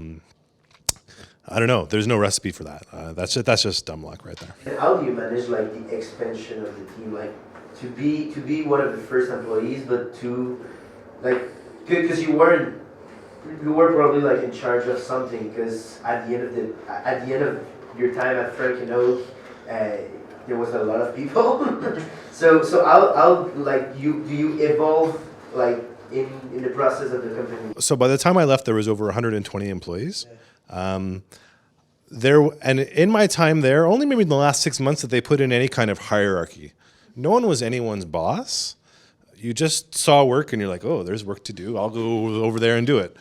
don't know. There's no recipe for that. That's just dumb luck right there. And how do you manage like the expansion of the team, like to be one of the first employees, but to like because you were probably like in charge of something, because at the end of your time at Frank and Oak, there was a lot of people. so how like do you evolve like in the process of the company? So by the time I left, there was over 120 employees. There, and in my time there, only maybe in the last 6 months that they put in any kind of hierarchy. No one was anyone's boss. You just saw work and you're like, oh, there's work to do. I'll go over there and do it.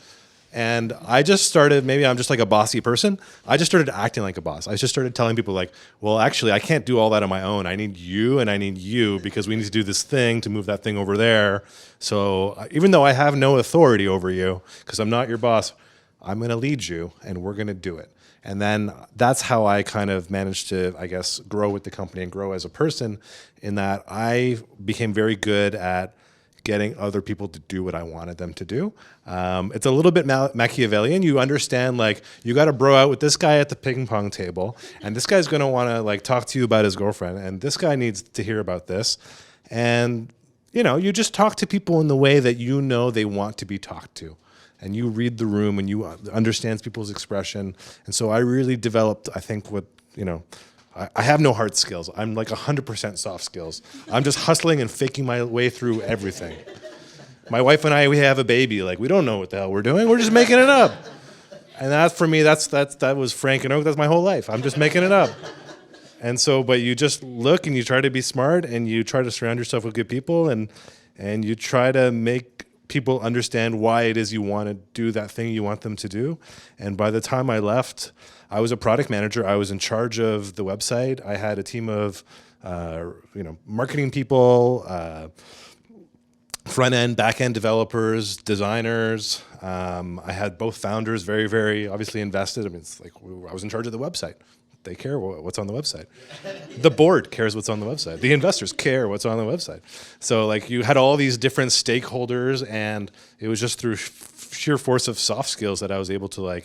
And I just started, maybe I'm just like a bossy person. I just started acting like a boss. I just started telling people like, well, actually, I can't do all that on my own. I need you and I need you because we need to do this thing to move that thing over there. So even though I have no authority over you, because I'm not your boss, I'm going to lead you and we're going to do it. And then that's how I kind of managed to, I guess, grow with the company and grow as a person, in that I became very good at getting other people to do what I wanted them to do. It's a little bit Machiavellian. You understand, like, you got to bro out with this guy at the ping pong table, and this guy's going to want to like talk to you about his girlfriend, and this guy needs to hear about this. And, you just talk to people in the way that they want to be talked to. And you read the room and you understand people's expression. And so I really developed, I think, I have no hard skills. I'm like 100% soft skills. I'm just hustling and faking my way through everything. My wife and I, we have a baby. Like, we don't know what the hell we're doing. We're just making it up. And that, for me, that was Frank and Oak. That's my whole life. I'm just making it up. And so, but you just look and you try to be smart and you try to surround yourself with good people and you try to make people understand why it is you want to do that thing you want them to do. And by the time I left, I was a product manager. I was in charge of the website. I had a team of, marketing people, front-end, back-end developers, designers. I had both founders very, very obviously invested. I mean, it's like I was in charge of the website. They care what's on the website. The board cares what's on the website. The investors care what's on the website. So like you had all these different stakeholders, and it was just through sheer force of soft skills that I was able to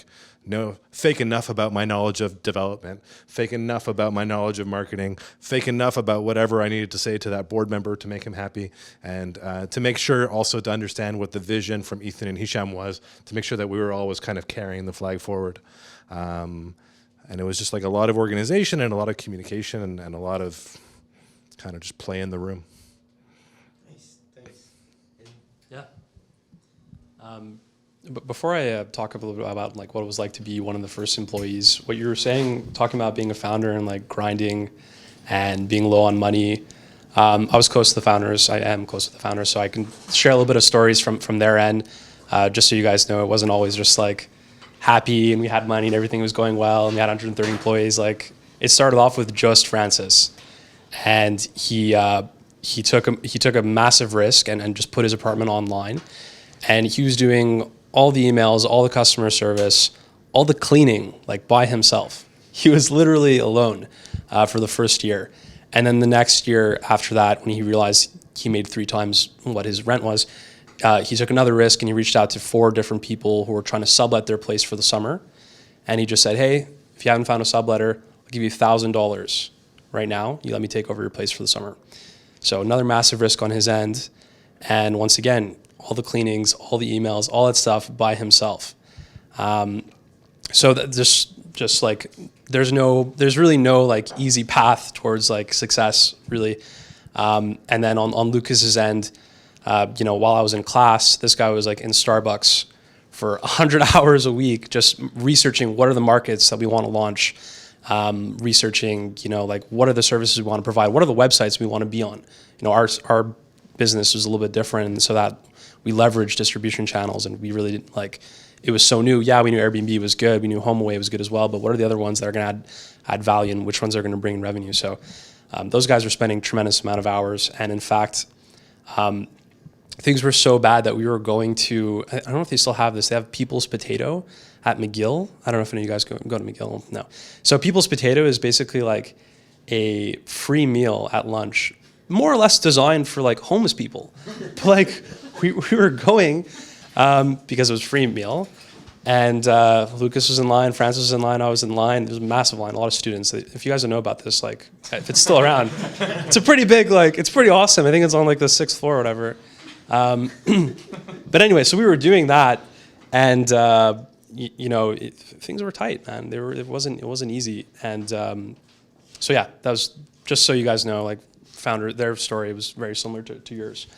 fake enough about my knowledge of development, fake enough about my knowledge of marketing, fake enough about whatever I needed to say to that board member to make him happy, and to make sure also to understand what the vision from Ethan and Hisham was, to make sure that we were always kind of carrying the flag forward. And it was just like a lot of organization and a lot of communication and a lot of kind of just play in the room. Nice. Yeah. But before I talk a little bit about like what it was like to be one of the first employees, what you were saying, talking about being a founder and like grinding and being low on money, I was close to the founders. I am close to the founders, so I can share a little bit of stories from their end, just so you guys know it wasn't always just like happy and we had money and everything was going well and we had 130 employees. Like, it started off with just Francis, and he took a massive risk and just put his apartment online, and he was doing all the emails, all the customer service, all the cleaning, like by himself. He was literally alone for the first year. And then the next year after that, when he realized he made 3 times what his rent was, he took another risk and he reached out to 4 different people who were trying to sublet their place for the summer. And he just said, hey, if you haven't found a subletter, I'll give you $1,000 right now. You let me take over your place for the summer. So another massive risk on his end. And once again, all the cleanings, all the emails, all that stuff by himself. So that just just like there's really no like easy path towards like success really. And then on Lucas's end, you know, while I was in class, this guy was like in Starbucks for 100 hours a week, just researching what are the markets that we want to launch, researching, you know, like what are the services we want to provide, what are the websites we want to be on. You know, our business was a little bit different, and so that we leveraged distribution channels, and we really like, it was so new. Yeah, we knew Airbnb was good, we knew HomeAway was good as well, but what are the other ones that are going to add value, and which ones are going to bring in revenue? So those guys were spending tremendous amount of hours, and in fact, things were so bad that we were going to, I don't know if they still have this, they have People's Potato at McGill. I don't know if any of you guys go to McGill. No. So People's Potato is basically like a free meal at lunch, more or less designed for like homeless people. But like we were going because it was a free meal. And Lucas was in line, Francis was in line, I was in line. There was a massive line, a lot of students. If you guys don't know about this, like if it's still around, it's a pretty big, like it's pretty awesome. I think it's on like the 6th floor or whatever. But anyway, so we were doing that, and you know, things were tight, man. It wasn't easy, and so yeah, that was just so you guys know. Like founder, their story was very similar to yours.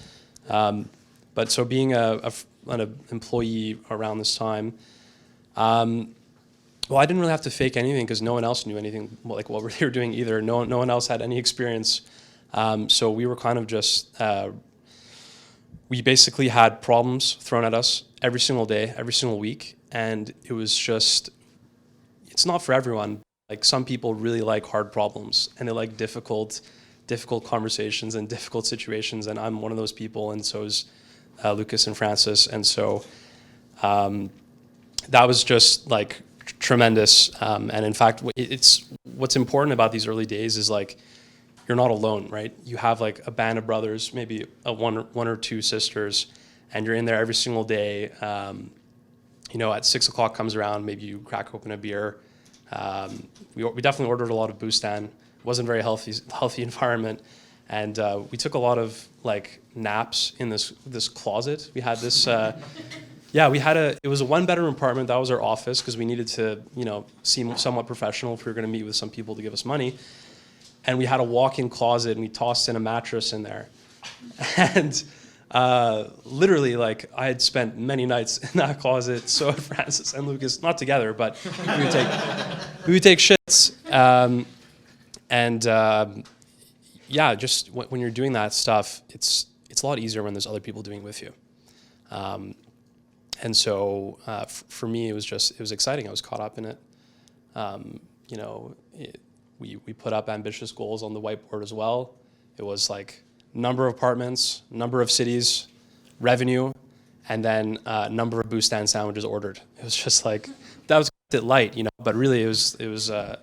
But so being an employee around this time, well, I didn't really have to fake anything because no one else knew anything like what they were doing either. No one else had any experience, so we were kind of just. We basically had problems thrown at us every single day, every single week, and it was just, it's not for everyone. Like some people really like hard problems, and they like difficult conversations and difficult situations, and I'm one of those people, and so is Lucas and Francis, and so that was just like tremendous. And in fact, what's important about these early days is like, you're not alone, right? You have like a band of brothers, maybe one or two sisters, and you're in there every single day. You know, at 6 o'clock comes around, maybe you crack open a beer. We definitely ordered a lot of Bustan. It wasn't a very healthy environment, and we took a lot of like naps in this closet. We had this. Yeah, it was a 1-bedroom apartment. That was our office because we needed to, you know, seem somewhat professional if we were going to meet with some people to give us money. And we had a walk-in closet, and we tossed in a mattress in there. And literally, like, I had spent many nights in that closet, so had Francis and Lucas, not together, but we would take shits. Yeah, just when you're doing that stuff, it's a lot easier when there's other people doing it with you. And so for me, it was exciting. I was caught up in it. You know, we put up ambitious goals on the whiteboard as well. It was like number of apartments, number of cities, revenue, and then number of Bustan sandwiches ordered. It was just like, that was it light, you know, but really it was that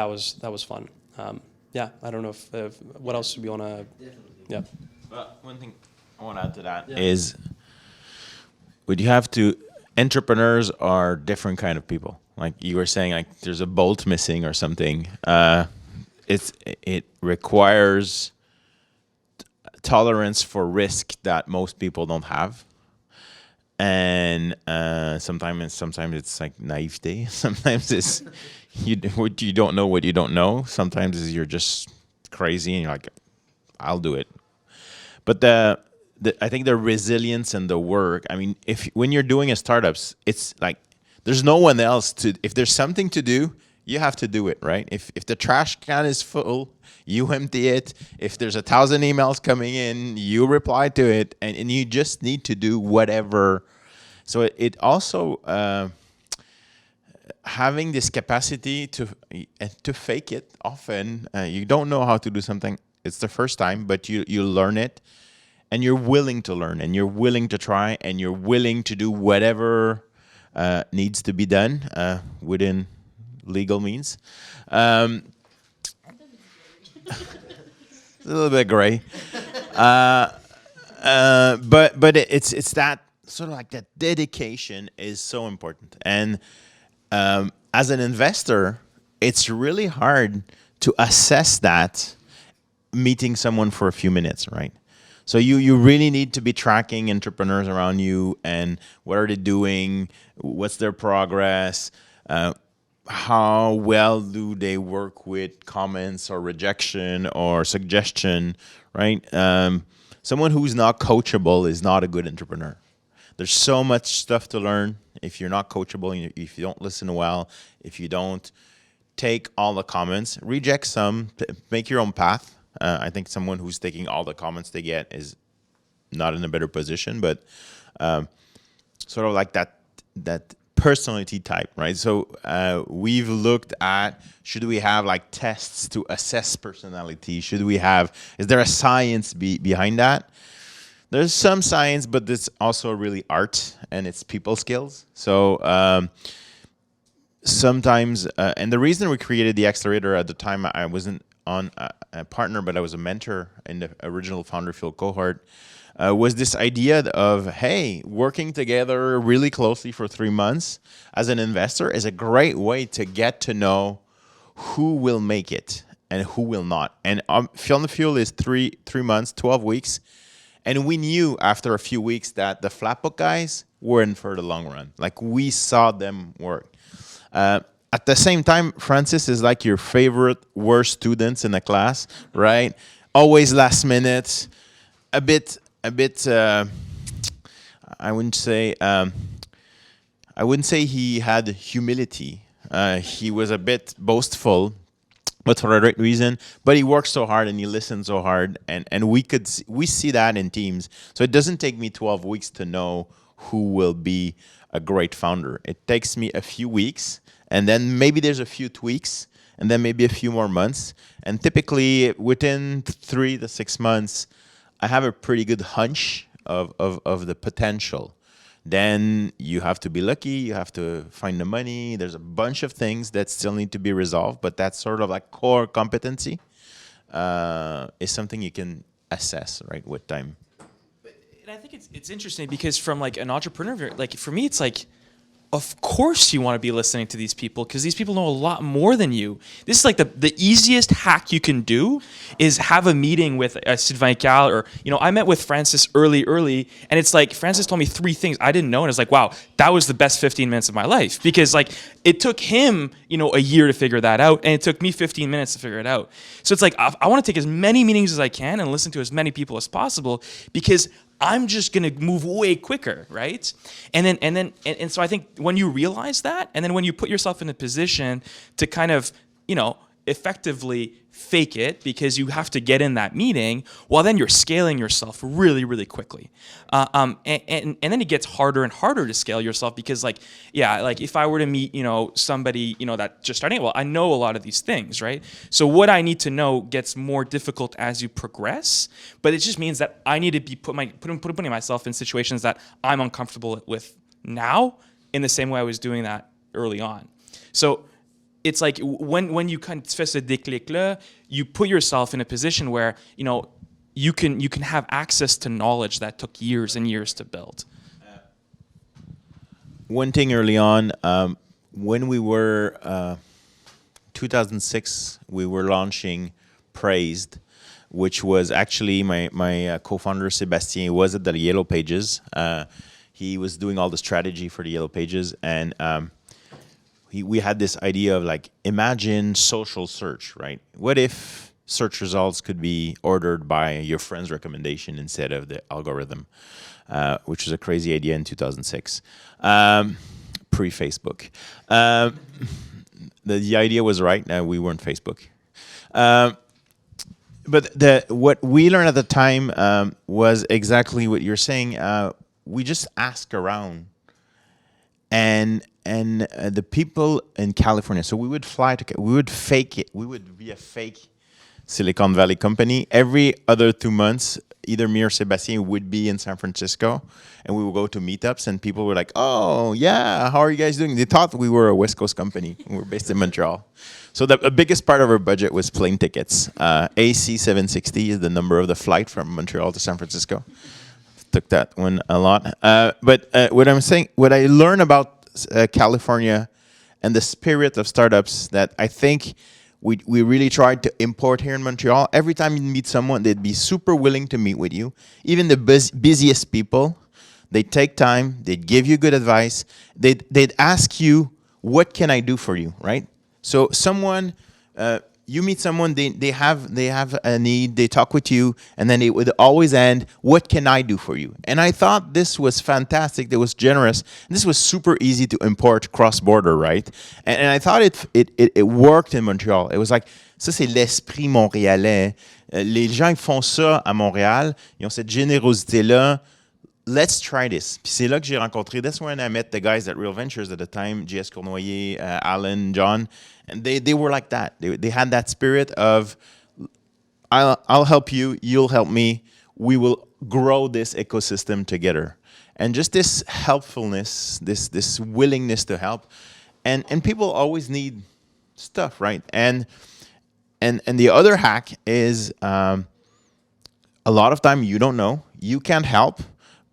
was fun. Yeah, I don't know if what else do we want to? Yeah. Well, one thing I want to add to that is, would you have to? Entrepreneurs are different kind of people. Like you were saying, like there's a bolt missing or something. It requires tolerance for risk that most people don't have, and sometimes it's like naivete. Sometimes it's you don't know what you don't know. Sometimes you're just crazy and you're like, I'll do it. But I think the resilience and the work. I mean, when you're doing a startups, it's like there's no one else to. If there's something to do, you have to do it, right? If the trash can is full, you empty it. If there's 1,000 emails coming in, you reply to it, and you just need to do whatever. So it also having this capacity to fake it often. You don't know how to do something. It's the first time, but you learn it. And you're willing to learn, and you're willing to try, and you're willing to do whatever needs to be done within legal means. It's a little bit gray, but it's that sort of like that dedication is so important. And as an investor, it's really hard to assess that meeting someone for a few minutes, right? So you really need to be tracking entrepreneurs around you and what are they doing, what's their progress. how well do they work with comments or rejection or suggestion, right? Someone who's not coachable is not a good entrepreneur. There's so much stuff to learn if you're not coachable, if you don't listen well, if you don't take all the comments, reject some, make your own path. I think someone who's taking all the comments they get is not in a better position, but sort of like that personality type, right? So we've looked at, should we have like tests to assess personality? Is there a science behind that? There's some science, but there's also really art and it's people skills. So sometimes, and the reason we created the accelerator at the time, I wasn't on a partner, but I was a mentor in the original Founder Field cohort, was this idea of, hey, working together really closely for 3 months as an investor is a great way to get to know who will make it and who will not. And Founder Field is 3 months, 12 weeks. And we knew after a few weeks that the Flatbook guys were in for the long run. Like, we saw them work. At the same time, Francis is like your favorite worst students in the class, right? Always last minute, a bit. I wouldn't say he had humility. He was a bit boastful, but for the right reason. But he works so hard and he listens so hard, and we see that in teams. So it doesn't take me 12 weeks to know who will be a great founder. It takes me a few weeks, and then maybe there's a few tweaks, and then maybe a few more months. And typically within 3 to 6 months, I have a pretty good hunch of the potential. Then you have to be lucky, you have to find the money. There's a bunch of things that still need to be resolved, but that's sort of like core competency is something you can assess, right, with time. And I think it's interesting because from like an entrepreneur, like for me, it's like, of course you want to be listening to these people because these people know a lot more than you. This is like the easiest hack you can do is have a meeting with Sylvain Carl, or, I met with Francis early, and it's like Francis told me 3 things I didn't know, and it's like, wow, that was the best 15 minutes of my life, because like it took him, a year to figure that out, and it took me 15 minutes to figure it out. So it's like I want to take as many meetings as I can and listen to as many people as possible, because I'm just gonna move way quicker, right? And so I think when you realize that, and then when you put yourself in a position to kind of, effectively fake it because you have to get in that meeting, well, then you're scaling yourself really, really quickly. And then it gets harder and harder to scale yourself because, like if I were to meet, somebody, that's just starting, well, I know a lot of these things, right? So what I need to know gets more difficult as you progress, but it just means that I need to be putting myself in situations that I'm uncomfortable with now in the same way I was doing that early on. So it's like when you kind of fais ce déclic-là, you put yourself in a position where, you can have access to knowledge that took years and years to build. One thing early on, when we were 2006, we were launching Praised, which was actually my co-founder Sébastien was at the Yellow Pages. He was doing all the strategy for the Yellow Pages, and we had this idea of like, imagine social search, right? What if search results could be ordered by your friend's recommendation instead of the algorithm, which was a crazy idea in 2006, pre-Facebook. The idea was right. We weren't Facebook. But what we learned at the time was exactly what you're saying. We just ask around, and the people in California. So we would we would fake it. We would be a fake Silicon Valley company. Every other 2 months, either me or Sébastien would be in San Francisco, and we would go to meetups, and people were like, "Oh yeah, how are you guys doing?" They thought we were a West Coast company. We were based in Montreal. So the biggest part of our budget was plane tickets. AC 760 is the number of the flight from Montreal to San Francisco. Took that one a lot. But what I'm saying, what I learned about California and the spirit of startups that I think we really tried to import here in Montreal. Every time you meet someone, they'd be super willing to meet with you. Even the busiest people, they'd take time, they'd give you good advice, they'd ask you what can I do for you, right? So someone, you meet someone, they have a need, they talk with you, and then it would always end, what can I do for you? And I thought this was fantastic, it was generous, and this was super easy to import cross-border, right? And I thought it worked in Montreal. It was like, ça c'est l'esprit montréalais. Les gens ils font ça à Montréal, ils ont cette générosité-là. Let's try this. Puis c'est là que j'ai rencontré, that's when I met the guys at Real Ventures at the time, J.S. Cournoyer, Alan, John, and they were like that. They had that spirit of, I'll help you, you'll help me, we will grow this ecosystem together. And just this helpfulness, this willingness to help, and people always need stuff, right? And the other hack is a lot of time you don't know, you can't help,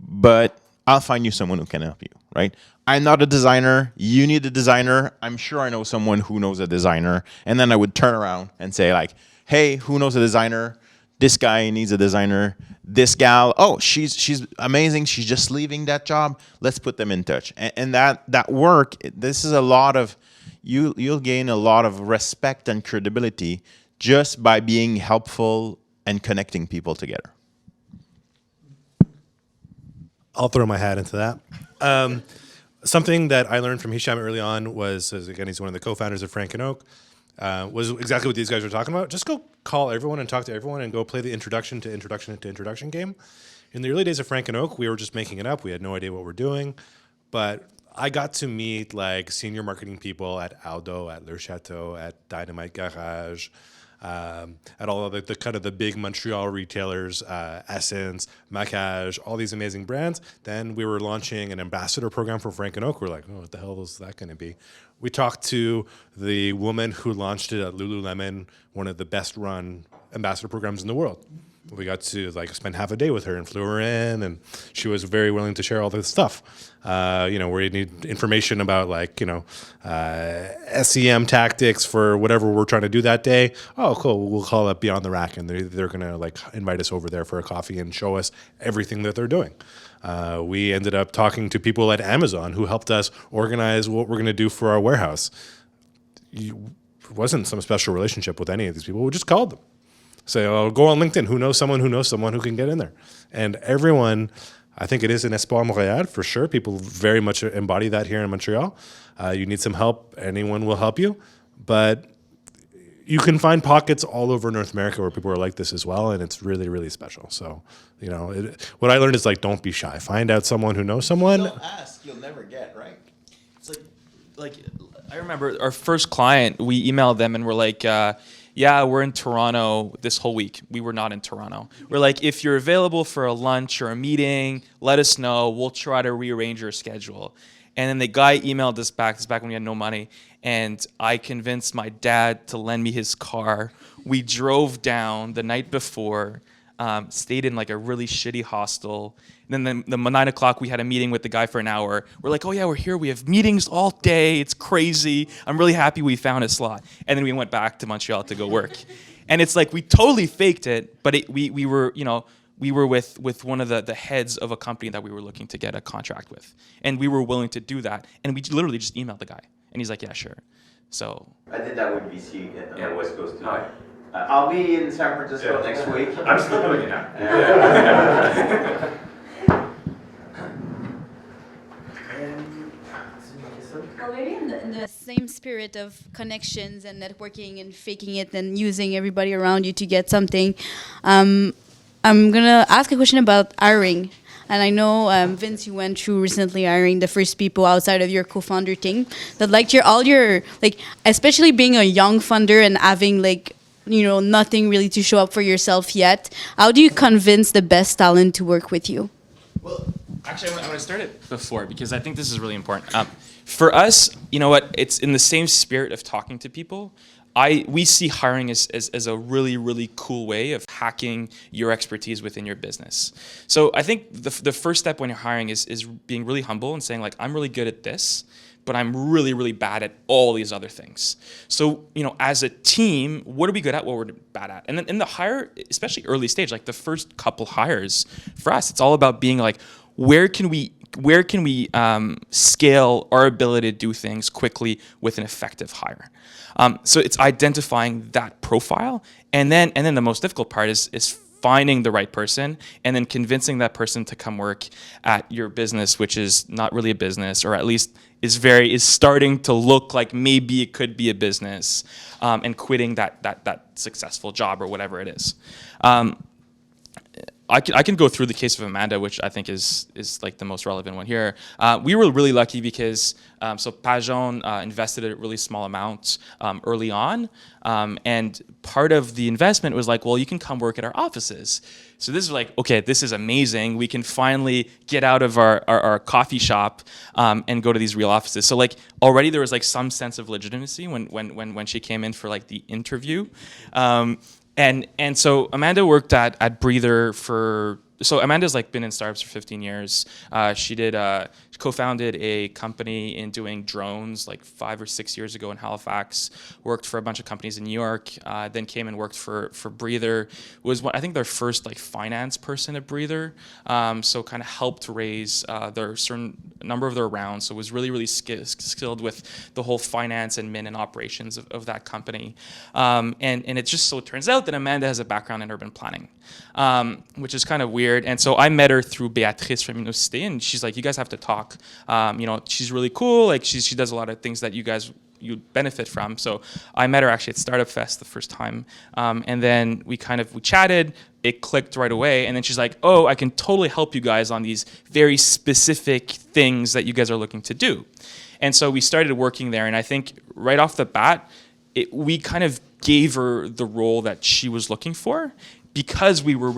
but I'll find you someone who can help you, right? I'm not a designer. You need a designer. I'm sure I know someone who knows a designer. And then I would turn around and say like, hey, who knows a designer? This guy needs a designer. This gal, oh, she's amazing. She's just leaving that job. Let's put them in touch. And that work, this is a lot of, you'll gain a lot of respect and credibility just by being helpful and connecting people together. I'll throw my hat into that. Something that I learned from Hicham early on was, again, he's one of the co-founders of Frank and Oak, was exactly what these guys were talking about. Just go call everyone and talk to everyone and go play the introduction to introduction game. In the early days of Frank and Oak, we were just making it up. We had no idea what we're doing. But I got to meet like senior marketing people at Aldo, at Le Chateau, at Dynamite Garage, at all of the kind of the big Montreal retailers, Essence, Macage, all these amazing brands. Then we were launching an ambassador program for Frank and Oak. We're like, oh, what the hell is that going to be? We talked to the woman who launched it at Lululemon, one of the best run ambassador programs in the world. We got to like spend half a day with her and flew her in, and she was very willing to share all this stuff. Where you need information about like, SEM tactics for whatever we're trying to do that day. Oh, cool. We'll call it Beyond the Rack, and they're going to like invite us over there for a coffee and show us everything that they're doing. We ended up talking to people at Amazon who helped us organize what we're going to do for our warehouse. It wasn't some special relationship with any of these people. We just called them. Say, oh, go on LinkedIn. Who knows someone who can get in there? And everyone, I think it is in Espoir Montréal for sure. People very much embody that here in Montreal. You need some help, anyone will help you. But you can find pockets all over North America where people are like this as well, and it's really, really special. So, what I learned is like, don't be shy. Find out someone who knows someone. Don't ask, you'll never get, right? It's like I remember our first client, we emailed them and we're like, yeah, we're in Toronto this whole week. We were not in Toronto. We're like, if you're available for a lunch or a meeting, let us know. We'll try to rearrange your schedule. And then the guy emailed us back. This is back when we had no money. And I convinced my dad to lend me his car. We drove down the night before, stayed in like a really shitty hostel. And then the 9 o'clock, we had a meeting with the guy for an hour. We're like, oh yeah, we're here. We have meetings all day. It's crazy. I'm really happy we found a slot. And then we went back to Montreal to go work. And it's like, we totally faked it, but we were with one of the heads of a company that we were looking to get a contract with. And we were willing to do that. And we literally just emailed the guy. And he's like, yeah, sure. So. I did that with BC on the West Coast too. I'll be in San Francisco next week. I'm still doing it now. Well, maybe in the same spirit of connections and networking and faking it and using everybody around you to get something, I'm gonna ask a question about hiring. And I know, Vince, you went through recently hiring the first people outside of your co-founder team. That especially being a young funder and having nothing really to show up for yourself yet. How do you convince the best talent to work with you? Well, actually, I want to start it before because I think this is really important. For us, you know what? It's in the same spirit of talking to people. We see hiring as a really, really cool way of hacking your expertise within your business. So I think the first step when you're hiring is being really humble and saying like, I'm really good at this, but I'm really, really bad at all these other things. So, as a team, what are we good at, what we're bad at? And then in the hire, especially early stage, like the first couple hires, for us, it's all about being like, where can we scale our ability to do things quickly with an effective hire. So it's identifying that profile, and then the most difficult part is finding the right person and then convincing that person to come work at your business, which is not really a business, or at least is starting to look like maybe it could be a business, and quitting that successful job or whatever it is. I can go through the case of Amanda, which I think is like the most relevant one here. We were really lucky because so Pajon invested a really small amount early on, and part of the investment was like, well, you can come work at our offices. So this is like, okay, this is amazing. We can finally get out of our coffee shop and go to these real offices. So like already there was like some sense of legitimacy when she came in for like the interview. And so Amanda worked at Breather so Amanda's like been in startups for 15 years. She co-founded a company in doing drones like 5 or 6 years ago in Halifax, worked for a bunch of companies in New York, then came and worked for Breather, was I think their first like finance person at Breather, so kind of helped raise their certain number of their rounds, so was really skilled with the whole finance and min and operations of that company. And it just so turns out that Amanda has a background in urban planning, which is kind of weird. And so I met her through Beatrice from Inocité, and she's like, you guys have to talk. She's really cool. Like she does a lot of things that you benefit from. So I met her actually at Startup Fest the first time. And then we chatted, it clicked right away. And then she's like, oh, I can totally help you guys on these very specific things that you guys are looking to do. And so we started working there. And I think right off the bat, we kind of gave her the role that she was looking for, because we were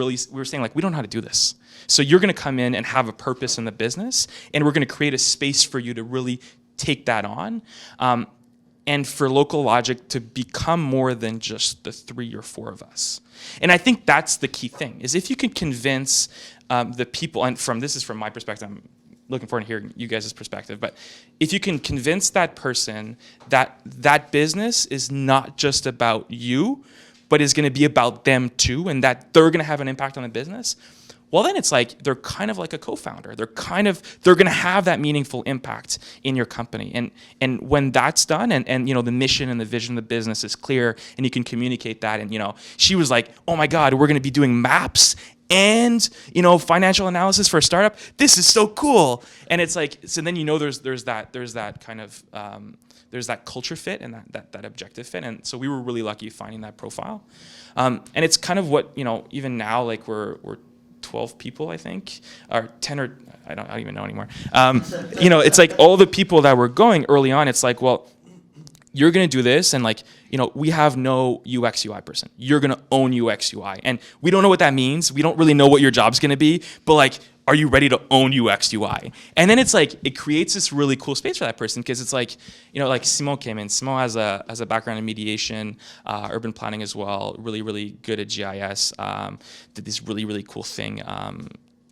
saying like, we don't know how to do this. So you're going to come in and have a purpose in the business, and we're going to create a space for you to really take that on. And for Local Logic to become more than just the 3 or 4 of us. And I think that's the key thing, is if you can convince the people, and this is from my perspective, I'm looking forward to hearing you guys' perspective, but if you can convince that person that that business is not just about you, but is going to be about them too, and that they're going to have an impact on the business, well, then it's like they're kind of like a co-founder. They're going to have that meaningful impact in your company. And when that's done, and the mission and the vision of the business is clear, and you can communicate that, and she was like, oh my God, we're going to be doing maps and financial analysis for a startup. This is so cool. And it's like, so then there's that kind of there's that culture fit and that objective fit. And so we were really lucky finding that profile. And it's kind of what, even now, like we're 12 people, I think, or 10, or I don't even know anymore. It's like all the people that were going early on, it's like, well, you're going to do this, and we have no UX UI person. You're going to own UX UI. And we don't know what that means. We don't really know what your job's going to be, but like, are you ready to own UX UI? And then it's like, it creates this really cool space for that person, because it's like, like Simon came in. Simon has a background in mediation, urban planning as well, really good at GIS, did this really cool thing.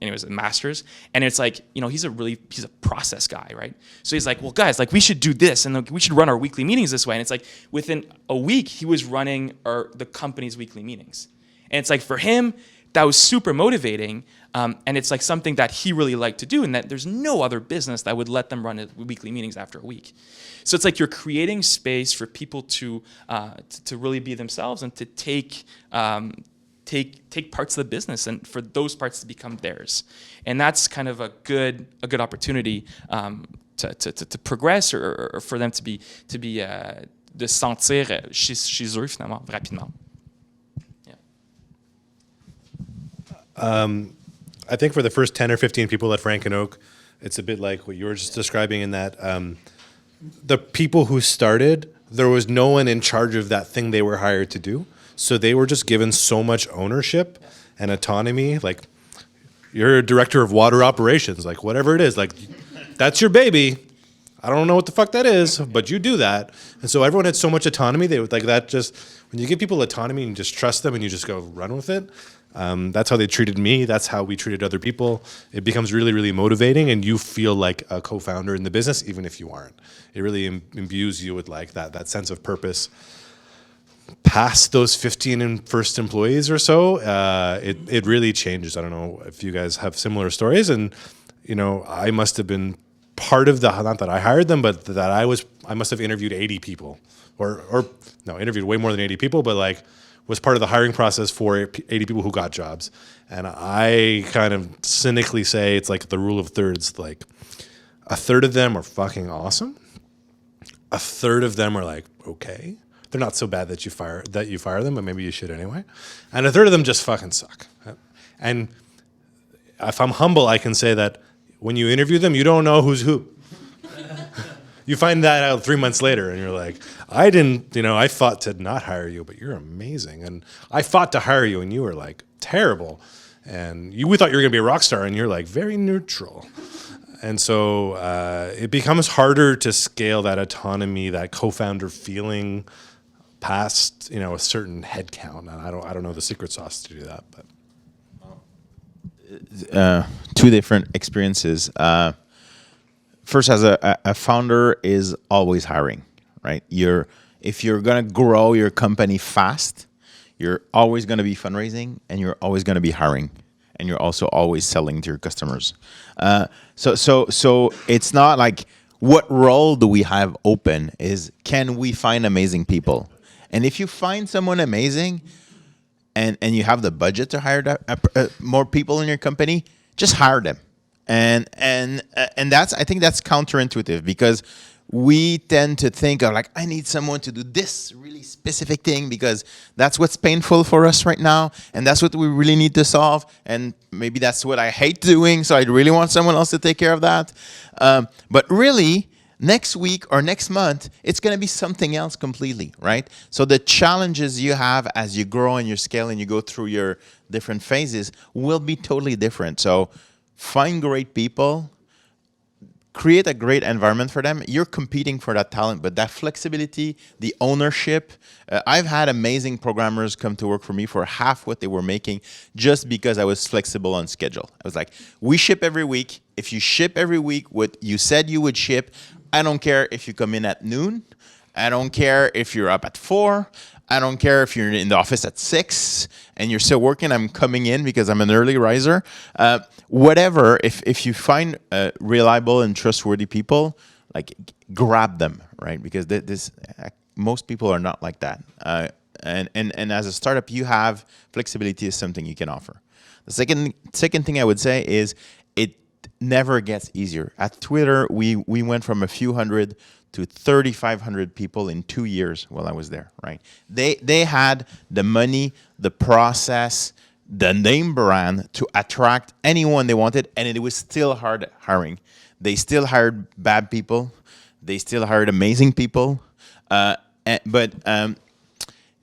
Anyways, a master's, and it's like, he's a process guy, right? So he's like, well, guys, like we should do this, and we should run our weekly meetings this way. And it's like within a week, he was running the company's weekly meetings, and it's like for him, that was super motivating, and it's like something that he really liked to do, and that there's no other business that would let them run weekly meetings after a week. So it's like you're creating space for people to really be themselves, and to take parts of the business, and for those parts to become theirs. And that's kind of a good opportunity to progress, or for them to be de sentir chez eux finalement rapidement. I think for the first 10 or 15 people at Frank and Oak, it's a bit like what you were just describing, in that the people who started, there was no one in charge of that thing they were hired to do. So they were just given so much ownership and autonomy. Like, you're a director of water operations, like whatever it is, like that's your baby. I don't know what the fuck that is, but you do that. And so everyone had so much autonomy. They would like that. Just when you give people autonomy and you just trust them and you just go run with it. That's how they treated me. That's how we treated other people. It becomes really motivating, and you feel like a co-founder in the business, even if you aren't. It really imbues you with like that sense of purpose. Past those 15 first employees or so, it really changes. I don't know if you guys have similar stories, and I must have been part of not that I hired them, but that I must have interviewed 80 people or no, interviewed way more than 80 people, but like was part of the hiring process for 80 people who got jobs. And I kind of cynically say it's like the rule of thirds, like a third of them are fucking awesome. A third of them are like, okay, they're not so bad that you fire them, but maybe you should anyway. And a third of them just fucking suck. And if I'm humble, I can say that when you interview them, you don't know who's who. You find that out 3 months later, and you're like, I fought to not hire you, but you're amazing. And I fought to hire you, and you were like terrible. And we thought you were going to be a rock star, and you're like very neutral. And so it becomes harder to scale that autonomy, that co-founder feeling past, a certain head count. And I don't know the secret sauce to do that, but. Two different experiences. First, as a founder, is always hiring, right? If you're gonna grow your company fast, you're always gonna be fundraising, and you're always gonna be hiring, and you're also always selling to your customers. So it's not like what role do we have open? Is can we find amazing people? And if you find someone amazing, and you have the budget to hire more people in your company, just hire them. And I think that's counterintuitive, because we tend to think of like, I need someone to do this really specific thing because that's what's painful for us right now, and that's what we really need to solve, and maybe that's what I hate doing, so I really want someone else to take care of that. But really, next week or next month, it's going to be something else completely, right? So the challenges you have as you grow and you scale and you go through your different phases will be totally different. So find great people, create a great environment for them. You're competing for that talent, but that flexibility, the ownership. I've had amazing programmers come to work for me for half what they were making just because I was flexible on schedule. I was like, we ship every week. If you ship every week what you said you would ship, I don't care if you come in at noon. I don't care if you're up at 4. I don't care if you're in the office at 6 and you're still working. I'm coming in because I'm an early riser. Whatever, if you find reliable and trustworthy people, like grab them, right? Because most people are not like that. And as a startup, you have flexibility is something you can offer. The second thing I would say is it never gets easier. At Twitter, we went from a few hundred to 3,500 people in 2 years while I was there, right? They had the money, the process, the name brand to attract anyone they wanted, and it was still hard hiring. They still hired bad people. They still hired amazing people. But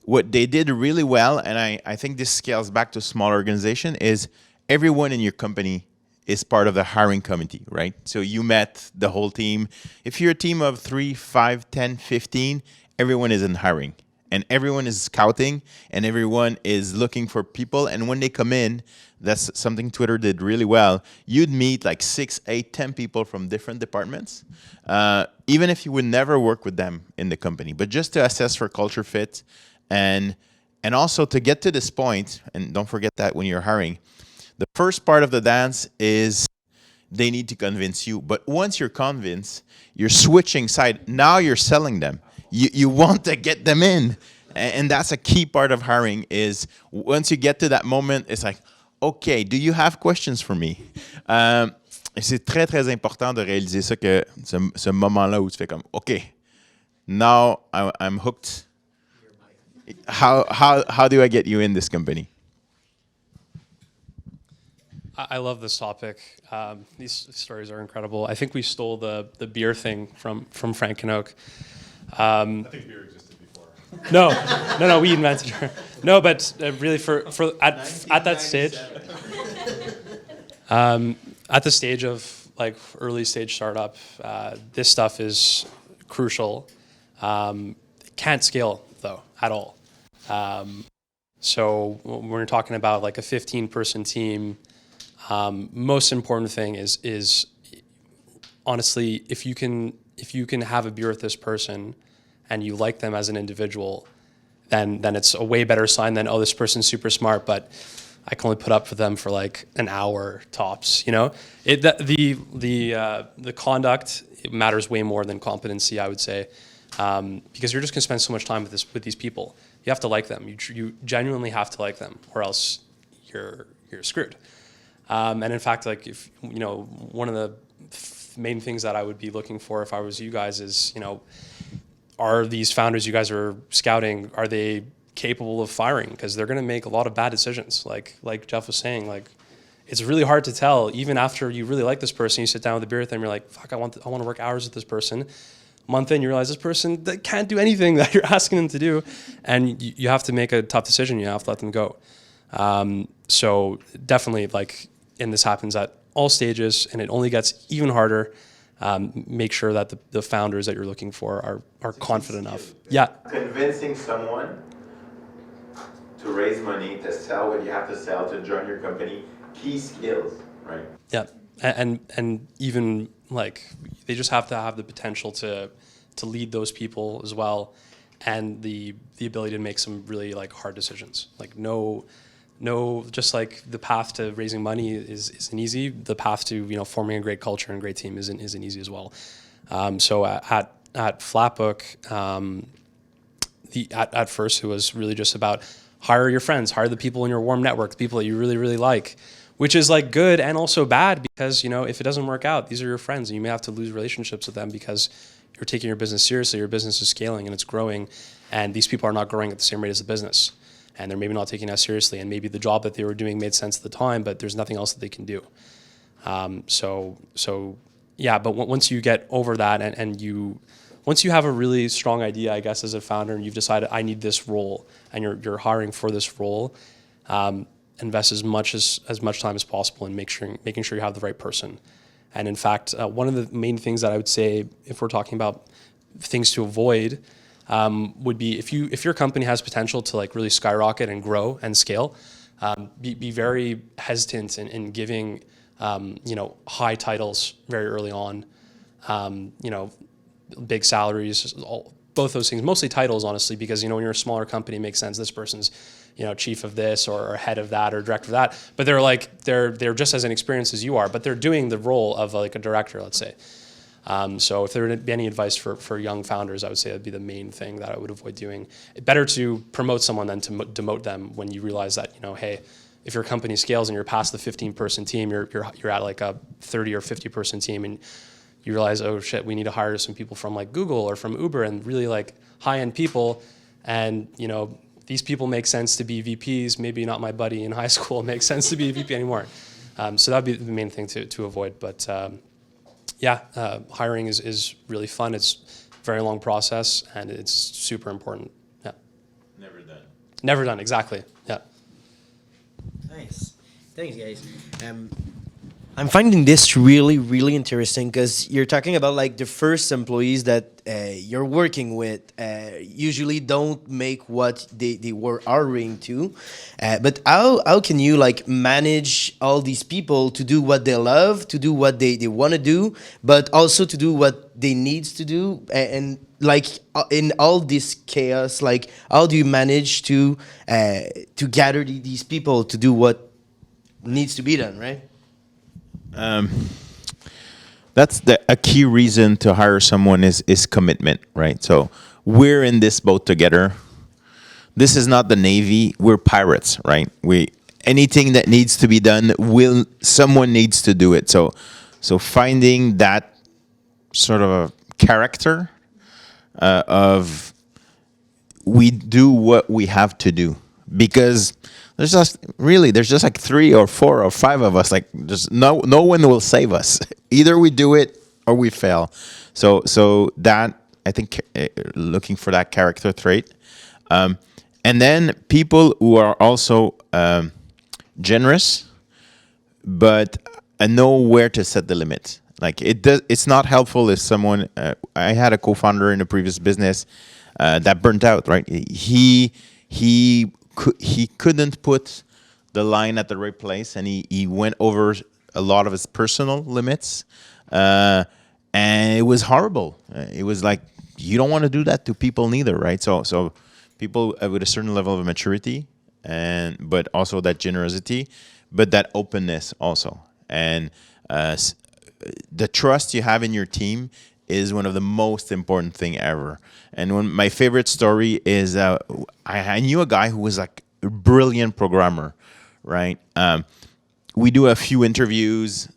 what they did really well, and I think this scales back to small organization, is everyone in your company is part of the hiring committee, right? So you met the whole team. If you're a team of 3, 5, 10, 15, everyone is in hiring. And everyone is scouting, and everyone is looking for people. And when they come in, that's something Twitter did really well. You'd meet like 6, 8, 10 people from different departments, even if you would never work with them in the company. But just to assess for culture fit, and also to get to this point, and don't forget that when you're hiring, the first part of the dance is they need to convince you. But once you're convinced, you're switching side. Now you're selling them. You want to get them in. And that's a key part of hiring is once you get to that moment, it's like, OK, do you have questions for me? C'est très, très important de réaliser ça, que ce moment-là où tu fais comme, OK, now I'm hooked. How do I get you in this company? I love this topic. These stories are incredible. I think we stole the beer thing from Frank and Oak. I think beer existed before. No, we invented her. No, but really for at that stage, at the stage of like early stage startup, this stuff is crucial. Can't scale though at all. So when we're talking about like a 15-person team, most important thing is honestly, if you can have a beer with this person and you like them as an individual, then it's a way better sign than, oh, this person's super smart, but I can only put up with them for like an hour tops. You know, the conduct matters way more than competency, I would say, because you're just gonna spend so much time with these people. You have to like them. You genuinely have to like them, or else you're screwed. And in fact, like if you know, one of the main things that I would be looking for if I was you guys is, you know, are these founders you guys are scouting, are they capable of firing? Because they're going to make a lot of bad decisions. Like Jeff was saying, like it's really hard to tell. Even after you really like this person, you sit down with a beer with them, you're like, fuck, I want to work hours with this person. Month in, you realize this person that can't do anything that you're asking them to do, and you have to make a tough decision. You have to let them go. So definitely, like, and this happens at all stages, and it only gets even harder. Make sure that the founders that you're looking for are confident enough. Yeah. Convincing someone to raise money, to sell what you have to sell, to join your company, key skills, right? Yeah, and even like they just have to have the potential to lead those people as well, and the ability to make some really like hard decisions. Like no, just like the path to raising money isn't easy. The path to, you know, forming a great culture and great team isn't easy as well. So at Flatbook, at first it was really just about hire your friends, hire the people in your warm network, the people that you really, really like, which is like good and also bad because, you know, if it doesn't work out, these are your friends and you may have to lose relationships with them because you're taking your business seriously, your business is scaling and it's growing, and these people are not growing at the same rate as the business. And they're maybe not taking it as seriously, and maybe the job that they were doing made sense at the time, but there's nothing else that they can do. So yeah, but once you get over that and once you have a really strong idea, I guess, as a founder, and you've decided I need this role, and you're hiring for this role, invest as much time as possible in making sure you have the right person. And in fact, one of the main things that I would say, if we're talking about things to avoid, would be if your company has potential to like really skyrocket and grow and scale, be very hesitant in giving you know, high titles very early on, you know, big salaries, both those things, mostly titles, honestly, because, you know, when you're a smaller company, it makes sense. This person's, you know, chief of this or head of that or director of that, but they're just as inexperienced as you are, but they're doing the role of like a director, let's say. So if there would be any advice for young founders, I would say that'd be the main thing that I would avoid doing. Better to promote someone than to demote them when you realize that, you know, hey, if your company scales and you're past the 15-person team, you're at like a 30 or 50-person team, and you realize, oh shit, we need to hire some people from like Google or from Uber and really like high-end people, and you know, these people make sense to be VPs. Maybe not my buddy in high school makes sense to be a VP anymore. So that'd be the main thing to avoid. But yeah, hiring is really fun. It's a very long process, and it's super important. Yeah. Never done. Never done, exactly. Yeah. Nice. Thanks, guys. I'm finding this really, really interesting because you're talking about like the first employees that you're working with usually don't make what they were hiring to. But how can you like manage all these people to do what they love, to do what they want to do, but also to do what they need to do? And like in all this chaos, like how do you manage to gather these people to do what needs to be done, right? That's a key reason to hire someone is commitment, right? So we're in this boat together. This is not the Navy. We're pirates, right? Anything that needs to be done, someone needs to do it. So finding that sort of a character of we do what we have to do, because there's just like 3 or 4 or 5 of us. Like just no one will save us. Either we do it or we fail. So that, I think, looking for that character trait, and then people who are also generous, but know where to set the limit. Like it's not helpful if someone. I had a co-founder in a previous business that burnt out. Right, he couldn't put the line at the right place, and he went over a lot of his personal limits, and it was horrible. It was like, you don't want to do that to people neither, right? So people with a certain level of maturity but also that generosity, but that openness also. And the trust you have in your team is one of the most important thing ever. And my favorite story is I knew a guy who was like a brilliant programmer, right? We do a few interviews.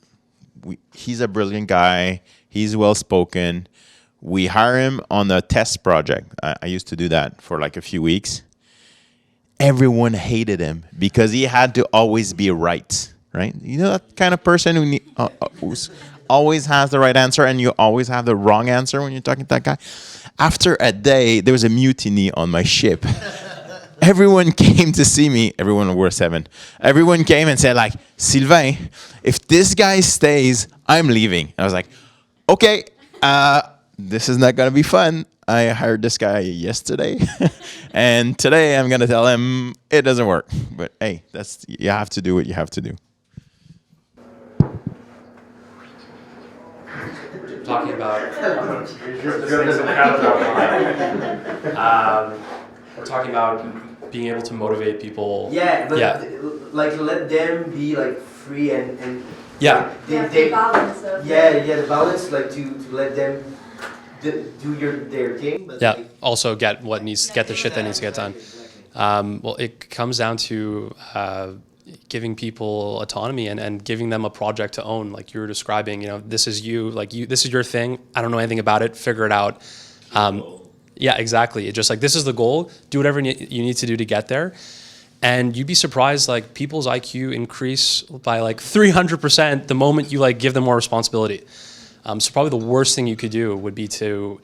He's a brilliant guy. He's well spoken. We hire him on a test project. I used to do that for like a few weeks. Everyone hated him because he had to always be right, right? You know that kind of person who's always has the right answer and you always have the wrong answer when you're talking to that guy? After a day, there was a mutiny on my ship. Everyone came to see me. Everyone were 7. Everyone came and said like, Sylvain, if this guy stays, I'm leaving. And I was like, okay, this is not going to be fun. I hired this guy yesterday, and today I'm going to tell him it doesn't work. But hey, you have to do what you have to do. Talking about talking about being able to motivate people. Yeah, but Yeah. like let them be like free and Yeah. they balance of the balance, like to let them do their thing. But Yeah. like, Also get the shit that needs to get done. Well, it comes down to giving people autonomy and giving them a project to own. Like you were describing, this is this is your thing. I don't know anything about it. Figure it out. Yeah, exactly. It's just like, this is the goal. Do whatever you need to do to get there. And you'd be surprised, like people's IQ increase by like 300% the moment you like give them more responsibility. So probably the worst thing you could do would be to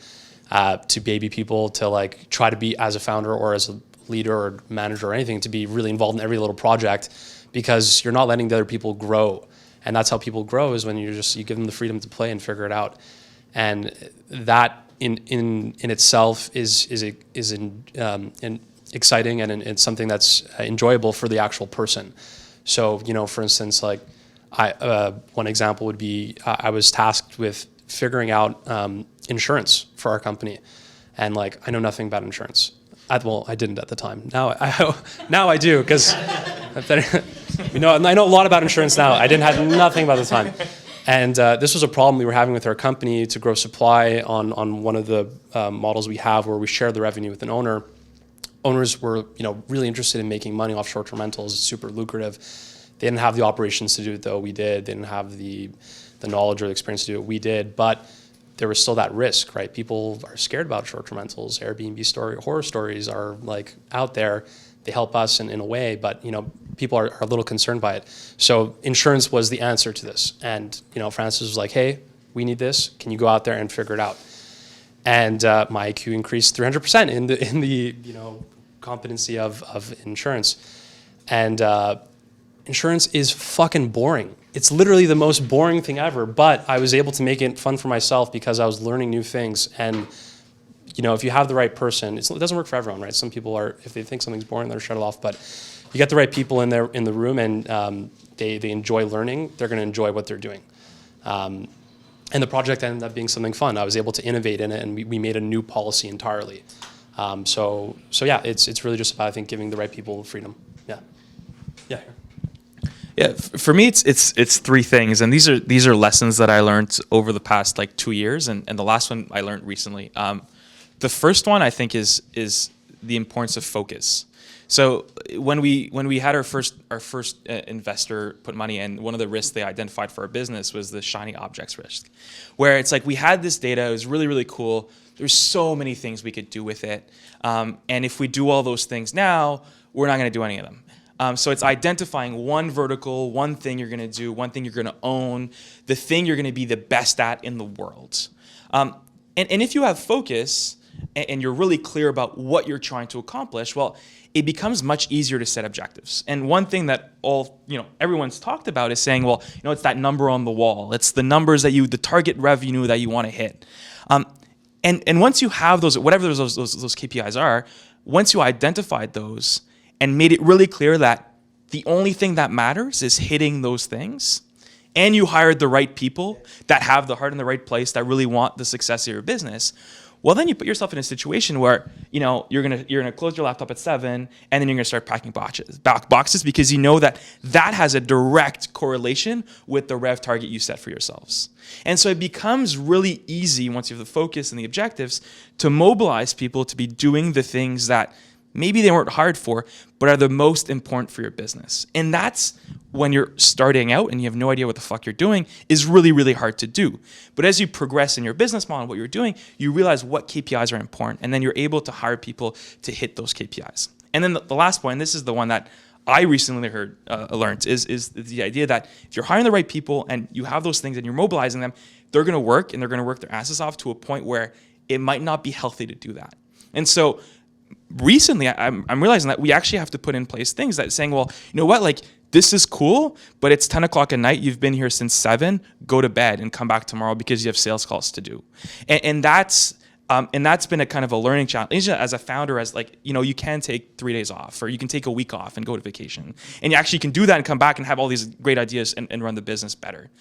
baby people, to like try to be, as a founder or as a leader or manager or anything, to be really involved in every little project, because you're not letting the other people grow. And that's how people grow, is when you give them the freedom to play and figure it out. And that in itself is exciting, and it's something that's enjoyable for the actual person. So, for instance, like one example would be, I was tasked with figuring out insurance for our company, and like I know nothing about insurance. I didn't at the time. Now I do, because I know a lot about insurance now. I didn't have nothing about the time. And this was a problem we were having with our company to grow supply on one of the models we have, where we share the revenue with an owner. Owners were, really interested in making money off short-term rentals. It's super lucrative. They didn't have the operations to do it, though we did. They didn't have the knowledge or the experience to do it, we did. But there was still that risk, right? People are scared about short-term rentals. Airbnb horror stories are like out there. They help us in a way, but people are a little concerned by it. So insurance was the answer to this. And Francis was like, hey, we need this. Can you go out there and figure it out? And my IQ increased 300% in the competency of insurance. And insurance is fucking boring. It's literally the most boring thing ever, but I was able to make it fun for myself because I was learning new things. And if you have the right person, it doesn't work for everyone, right? Some people if they think something's boring, they'll shut it off. But you get the right people in the room, and they enjoy learning, they're going to enjoy what they're doing. And the project ended up being something fun. I was able to innovate in it, and we made a new policy entirely. So yeah, it's really just about, I think, giving the right people freedom. Yeah. Yeah. Yeah, for me, it's 3 things, and these are lessons that I learned over the past like 2 years, and the last one I learned recently. The first one, I think, is the importance of focus. So when we had our first investor put money in, one of the risks they identified for our business was the shiny objects risk, where it's like we had this data, it was really, really cool. There's so many things we could do with it, and if we do all those things now, we're not going to do any of them. So it's identifying one vertical, one thing you're going to do, one thing you're going to own, the thing you're going to be the best at in the world. And if you have focus and you're really clear about what you're trying to accomplish, well, it becomes much easier to set objectives. And one thing that everyone's talked about is saying, well, it's that number on the wall. It's the numbers the target revenue that you want to hit. And once you have those, whatever those KPIs are, once you identified those and made it really clear that the only thing that matters is hitting those things, and you hired the right people that have the heart in the right place, that really want the success of your business, well, then you put yourself in a situation where, you know, you're gonna close your laptop at 7, and then you're gonna start packing boxes because you know that has a direct correlation with the rev target you set for yourselves. And so it becomes really easy once you have the focus and the objectives to mobilize people to be doing the things that maybe they weren't hired for, but are the most important for your business. And that's when you're starting out and you have no idea what the fuck you're doing is really, really hard to do. But as you progress in your business model, what you're doing, you realize what KPIs are important, and then you're able to hire people to hit those KPIs. And then the last point, and this is the one that I recently learned, is the idea that if you're hiring the right people and you have those things and you're mobilizing them, they're gonna work, and they're gonna work their asses off to a point where it might not be healthy to do that. And so recently, I'm realizing that we actually have to put in place things that saying, well, you know what, like, this is cool, but it's 10 o'clock at night, you've been here since 7, go to bed and come back tomorrow because you have sales calls to do. And that's been a kind of a learning challenge. As a founder, as like, you know, you can take 3 days off, or you can take a week off and go to vacation. And you actually can do that and come back and have all these great ideas and run the business better.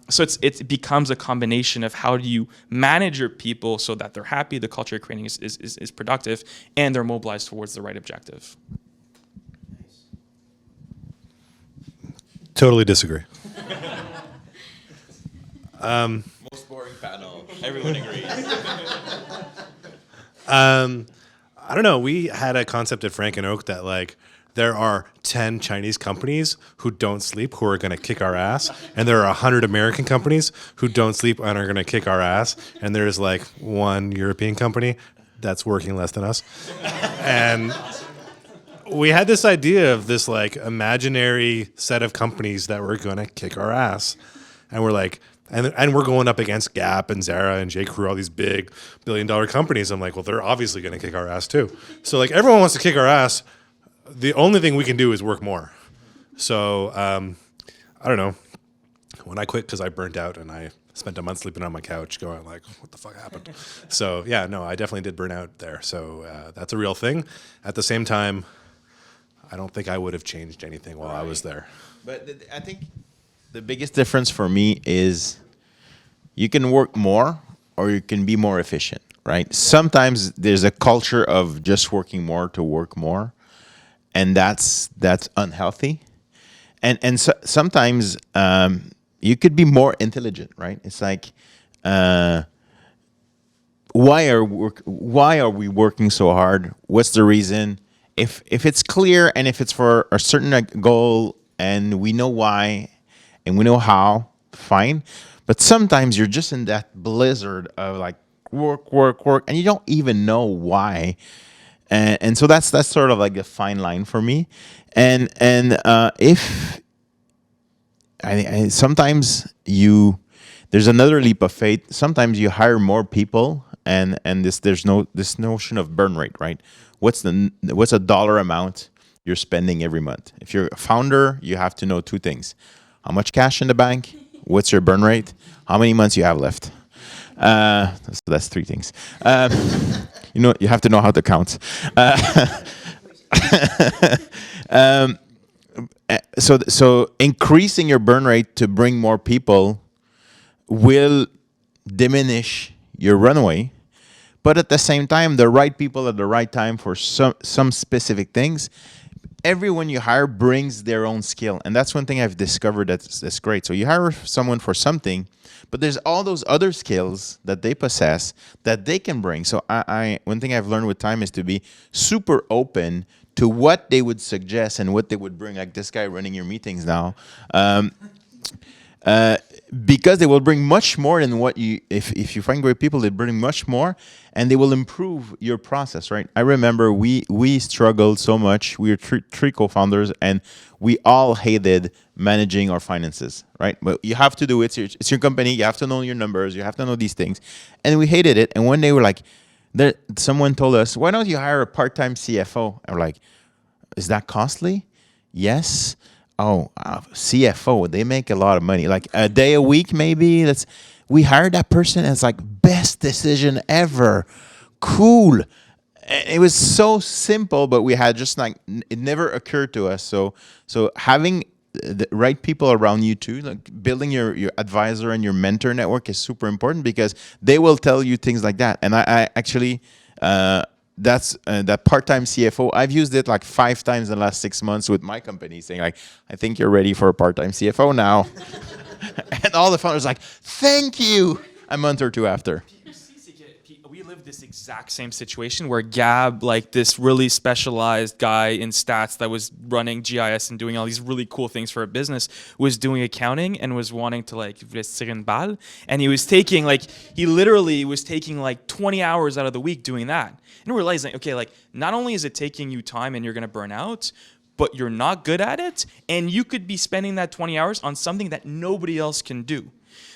So it becomes a combination of how do you manage your people so that they're happy, the culture you're creating is productive, and they're mobilized towards the right objective. Totally disagree. Most boring panel. Everyone agrees. I don't know. We had a concept at Frank and Oak that like there are 10 Chinese companies who don't sleep who are going to kick our ass, and there are 100 American companies who don't sleep and are going to kick our ass, and there's like one European company that's working less than us. And we had this idea of this like imaginary set of companies that were going to kick our ass, and we're like, and we're going up against Gap and Zara and J. Crew, all these big billion-dollar companies. I'm like, well, they're obviously going to kick our ass too. So like everyone wants to kick our ass. The only thing we can do is work more. So I don't know. When I quit because I burnt out and I spent a month sleeping on my couch going like, what the fuck happened? So yeah, no, I definitely did burn out there. So that's a real thing. At the same time, I don't think I would have changed anything while I was there. But I think the biggest difference for me is you can work more or you can be more efficient, right? Sometimes there's a culture of just working more to work more, and that's unhealthy. And so, sometimes you could be more intelligent, right? It's like, why are we working so hard? What's the reason? If it's clear and if it's for a certain goal and we know why and we know how, fine. But sometimes you're just in that blizzard of like work, and you don't even know why. And so that's sort of like a fine line for me. And if sometimes there's another leap of faith. Sometimes you hire more people, and there's this notion of burn rate, right? What's a dollar amount you're spending every month? If you're a founder, you have to know two things: how much cash in the bank, what's your burn rate, how many months you have left. So that's three things. You have to know how to count. So increasing your burn rate to bring more people will diminish your runway, but at the same time, the right people at the right time for some specific things. Everyone you hire brings their own skill, and that's one thing I've discovered that's great. So you hire someone for something, but there's all those other skills that they possess that they can bring. So one thing I've learned with time is to be super open to what they would suggest and what they would bring. Like this guy running your meetings now, because they will bring much more than what you. If you find great people, they bring much more, and they will improve your process. Right? I remember we struggled so much. We were three co-founders, and we all hated managing our finances. Right? But you have to do it. It's your company. You have to know your numbers. You have to know these things, and we hated it. And one day we're like, someone told us, "Why don't you hire a part-time CFO?" And we're like, "Is that costly?" Yes. Oh, CFO, they make a lot of money. Like a day a week, maybe. We hired that person, and it's like best decision ever. Cool. It was so simple, but we had just like it never occurred to us. So having the right people around you too. Like building your advisor and your mentor network is super important because they will tell you things like that. And I actually, that's that part-time CFO. I've used it like 5 times in the last 6 months with my company, saying like, I think you're ready for a part-time CFO now. And all the founders like, thank you. A month or two after. We lived this exact same situation where Gab, like this really specialized guy in stats that was running GIS and doing all these really cool things for a business, was doing accounting and was wanting to like tirer une balle. And he was taking he literally was taking like 20 hours out of the week doing that. And realizing, okay, like not only is it taking you time and you're going to burn out, but you're not good at it. And you could be spending that 20 hours on something that nobody else can do.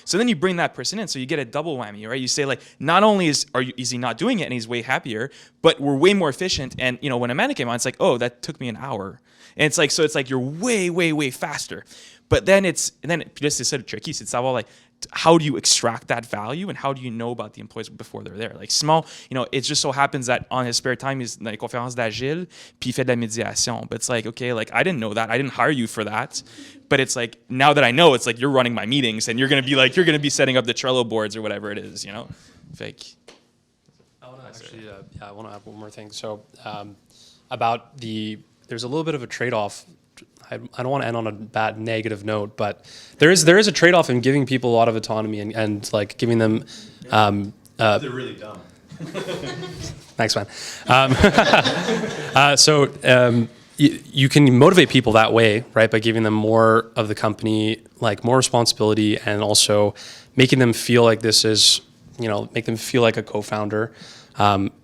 So then you bring that person in, so you get a double whammy, right? You say like, not only is he not doing it and he's way happier, but we're way more efficient. And you know, when Amanda came on, it's like, oh, that took me an hour, and it's like you're way, way, way faster. But then just it's sort of tricky. C'est de savoir like, how do you extract that value and how do you know about the employees before they're there? Like small, you know, it just so happens that on his spare time he's dans les conférences d'Agile, puis il fait de la médiation. But it's like, okay, like I didn't know that. I didn't hire you for that. But it's like, now that I know, it's like you're running my meetings and you're going to be setting up the Trello boards or whatever it is, you know? Fake. I want to actually, I want to add one more thing. So there's a little bit of a trade-off. I don't want to end on a bad negative note, but there is a trade-off in giving people a lot of autonomy and like giving them. They're really dumb. Thanks, man. You can motivate people that way, right? By giving them more of the company, like more responsibility, and also making them feel like this is, you know, make them feel like a co-founder.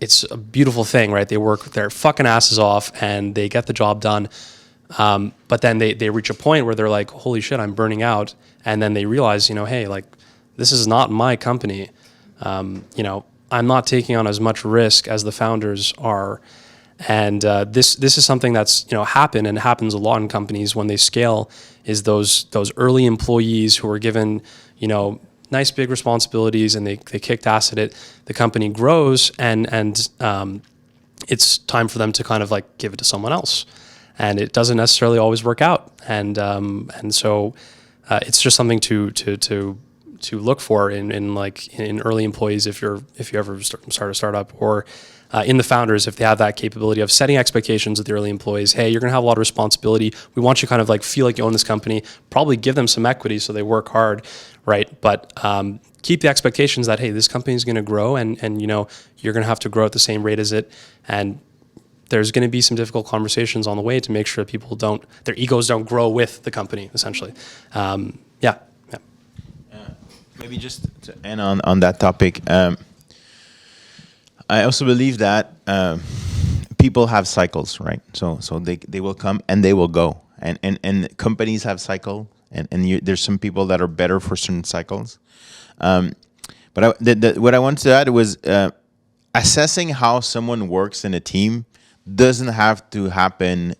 It's a beautiful thing, right? They work their fucking asses off and they get the job done. But then they reach a point where they're like, holy shit, I'm burning out. And then they realize, you know, hey, like, this is not my company. You know, I'm not taking on as much risk as the founders are. And this is something that's, you know, happens a lot in companies when they scale, is those early employees who are given, you know, nice big responsibilities and they kicked ass at it. The company grows and it's time for them to kind of like give it to someone else. And it doesn't necessarily always work out. And so it's just something to look for in early employees if you ever start a startup, or in the founders if they have that capability of setting expectations with the early employees. Hey, you're going to have a lot of responsibility. We want you to kind of like feel like you own this company. Probably give them some equity so they work hard, right? But keep the expectations that, hey, this company is going to grow and you know, you're going to have to grow at the same rate as it. And there's going to be some difficult conversations on the way to make sure that their egos don't grow with the company, essentially. Yeah. Maybe just to end on that topic, I also believe that people have cycles, right? So they will come and they will go, and companies have cycle, and there's some people that are better for certain cycles. But what I wanted to add was assessing how someone works in a team doesn't have to happen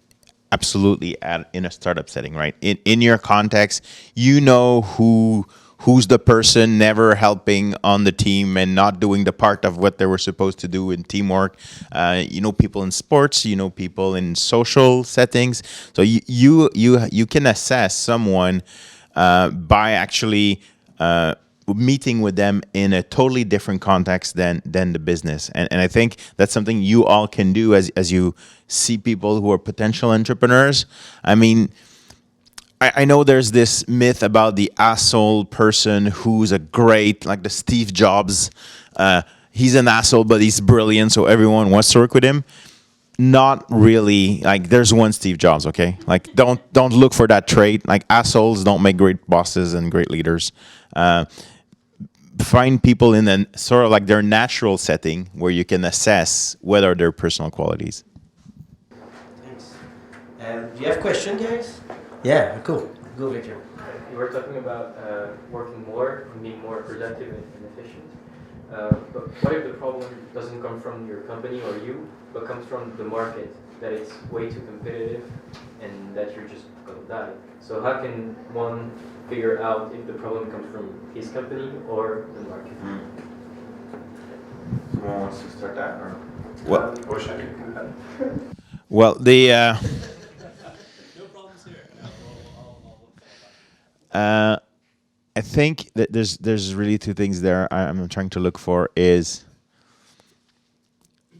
absolutely in a startup setting, right? In your context, you know who's the person never helping on the team and not doing the part of what they were supposed to do in teamwork. You know people in sports, you know people in social settings. So you can assess someone by actually meeting with them in a totally different context than the business. And I think that's something you all can do as you see people who are potential entrepreneurs. I mean, I know there's this myth about the asshole person who's a great, like the Steve Jobs. He's an asshole, but he's brilliant, so everyone wants to work with him. Not really. Like, there's one Steve Jobs, okay? Like, don't look for that trait. Like, assholes don't make great bosses and great leaders. Find people in a sort of like their natural setting where you can assess what are their personal qualities. Thanks. Do you have questions, guys? Yeah, cool. Go, Victor. You were talking about working more and being more productive and efficient. But what if the problem doesn't come from your company or you, but comes from the market, that it's way too competitive and that you're just going to die? So how can one figure out if the problem comes from his company or the market? Someone wants to start that? Or? Well, I wish I could. Well, the... No problems here. I think that there's really two things there I'm trying to look for is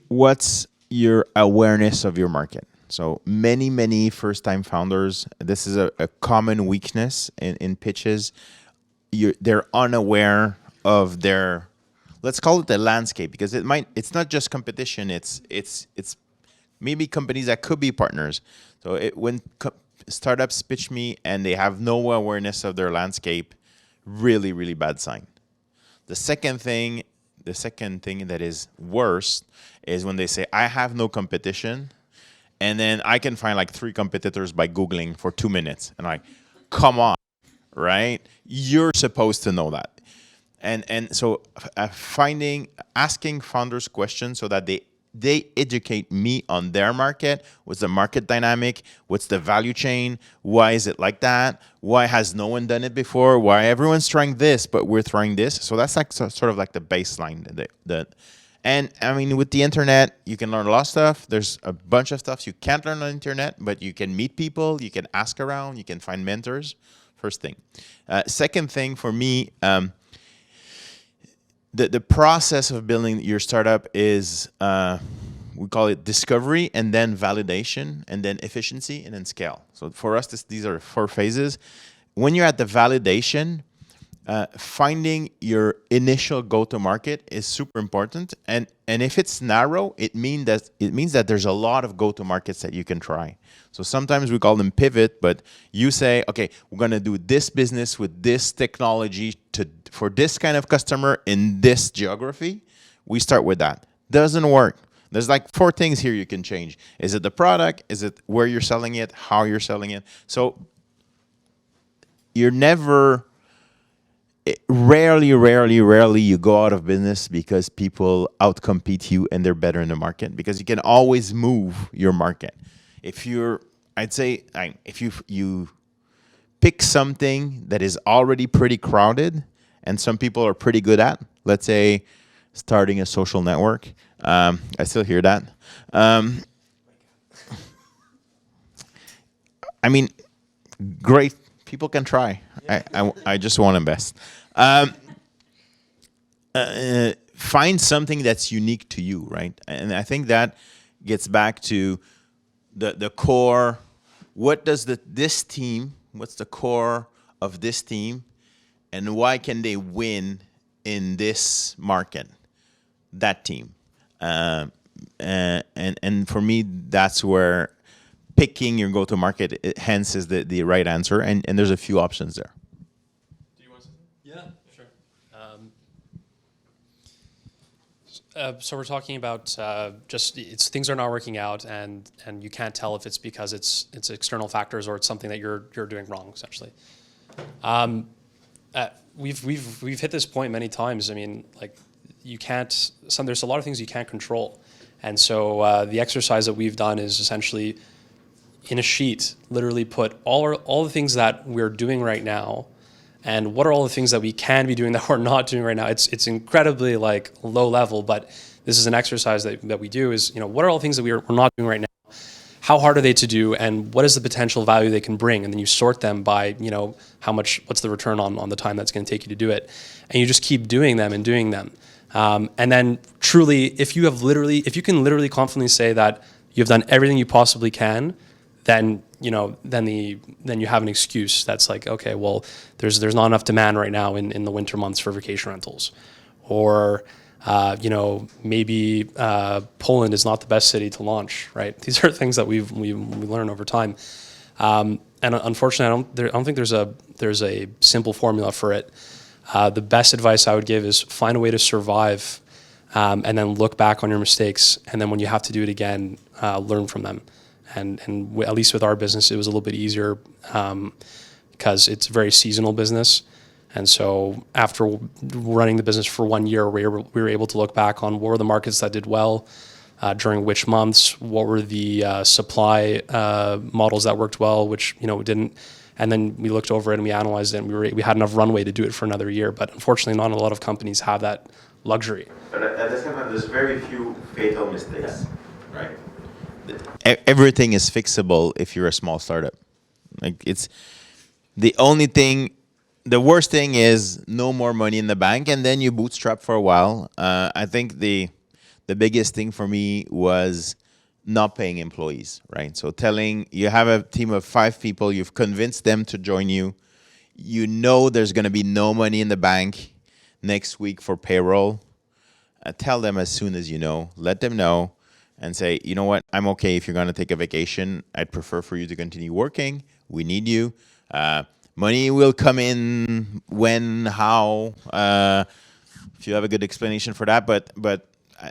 what's your awareness of your market. So many first-time founders, this is a common weakness in pitches. They're unaware of their, let's call it the landscape, because it's not just competition. It's maybe companies that could be partners. So when startups pitch me and they have no awareness of their landscape, really bad sign. The second thing that is worse is when they say, I have no competition, and then I can find like 3 competitors by Googling for 2 minutes. And I'm like, come on, right? You're supposed to know that. And so asking founders questions so that they educate me on their market. What's the market dynamic? What's the value chain? Why is it like that? Why has no one done it before? Why everyone's trying this, but we're trying this? So that's like sort of like the baseline. And I mean, with the internet, you can learn a lot of stuff. There's a bunch of stuff you can't learn on the internet, but you can meet people, you can ask around, you can find mentors. First thing. Second thing for me, the process of building your startup is, we call it discovery, and then validation, and then efficiency, and then scale. So for us, these are 4 phases. When you're at the validation, finding your initial go-to-market is super important, and if it's narrow, it means that there's a lot of go-to-markets that you can try. So sometimes we call them pivot, but you say, okay, we're going to do this business with this technology for this kind of customer in this geography. We start with that. Doesn't work. There's like 4 things here you can change. Is it the product? Is it where you're selling it? How you're selling it? So you're never... Rarely you go out of business because people outcompete you and they're better in the market, because you can always move your market. If you pick something that is already pretty crowded and some people are pretty good at, let's say starting a social network. I still hear that. I mean, great. People can try. I just want to invest. Find something that's unique to you, right? And I think that gets back to the core. What does this team? What's the core of this team, and why can they win in this market? That team, and for me, that's where picking your go-to-market hence is the right answer, and there's a few options there. Do you want something? Yeah, sure. So we're talking about things are not working out, and you can't tell if it's because it's external factors or it's something that you're doing wrong, essentially. We've hit this point many times. I mean, like, there's a lot of things you can't control, and so the exercise that we've done is essentially, in a sheet, literally put all the things that we're doing right now, and what are all the things that we can be doing that we're not doing right now. It's incredibly like low level, but this is an exercise that we do is, what are all the things that we're not doing right now? How hard are they to do, and what is the potential value they can bring? And then you sort them by, what's the return on the time that's going to take you to do it, and you just keep doing them and doing them. And then truly, if you can literally confidently say that you've done everything you possibly can, then you have an excuse that's like, okay, well, there's not enough demand right now in the winter months for vacation rentals, or maybe Poland is not the best city to launch, right? These are things that we learn over time, and unfortunately, I don't think there's a simple formula for it. The best advice I would give is find a way to survive, and then look back on your mistakes, and then when you have to do it again, learn from them. And at least with our business, it was a little bit easier because it's a very seasonal business. And so after running the business for 1 year, we were able to look back on what were the markets that did well, during which months, what were the supply models that worked well, which didn't. And then we looked over it and we analyzed it, and we had enough runway to do it for another year. But unfortunately, not a lot of companies have that luxury. But at the same time, there's very few fatal mistakes, right? Everything is fixable if you're a small startup. Like, it's the only thing the worst thing is no more money in the bank, and then you bootstrap for a while. I think the biggest thing for me was not paying employees, right? So telling you have a team of 5 people, you've convinced them to join you. You know there's going to be no money in the bank next week for payroll. Tell them as soon as you know. Let them know and say, you know what, I'm okay if you're going to take a vacation. I'd prefer for you to continue working. We need you. Money will come in when, how, if you have a good explanation for that. But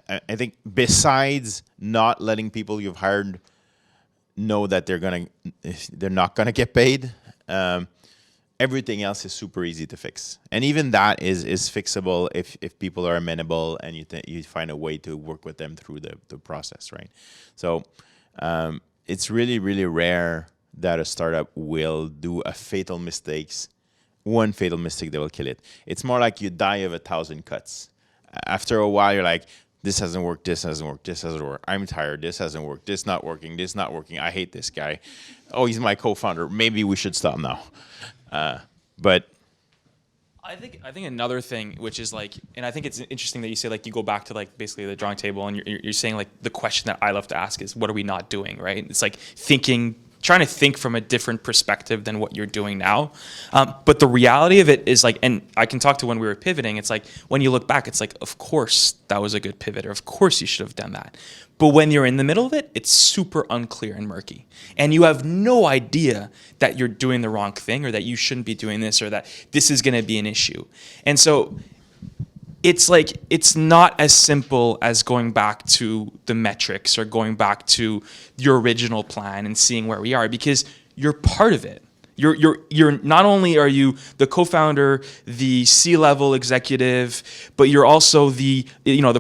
I think besides not letting people you've hired know that they're not gonna get paid, everything else is super easy to fix. And even that is fixable if people are amenable and you find a way to work with them through the process, right? So it's really, really rare that a startup will do one fatal mistake that will kill it. It's more like you die of 1,000 cuts. After a while, you're like, this hasn't worked, this hasn't worked, this hasn't worked. I'm tired, this hasn't worked, this not working, this not working. I hate this guy. Oh, he's my co-founder. Maybe we should stop now. But I think another thing, which is like, and I think it's interesting that you say like you go back to like basically the drawing table, and you're saying like the question that I love to ask is, what are we not doing, right? It's like trying to think from a different perspective than what you're doing now. But the reality of it is like, and I can talk to when we were pivoting, it's like, when you look back, it's like, of course that was a good pivot, or of course you should have done that. But when you're in the middle of it, it's super unclear and murky. And you have no idea that you're doing the wrong thing, or that you shouldn't be doing this, or that this is gonna be an issue. And so it's like, it's not as simple as going back to the metrics or going back to your original plan and seeing where we are, because you're part of it. You're not only are you the co-founder, the C-level executive, but you're also the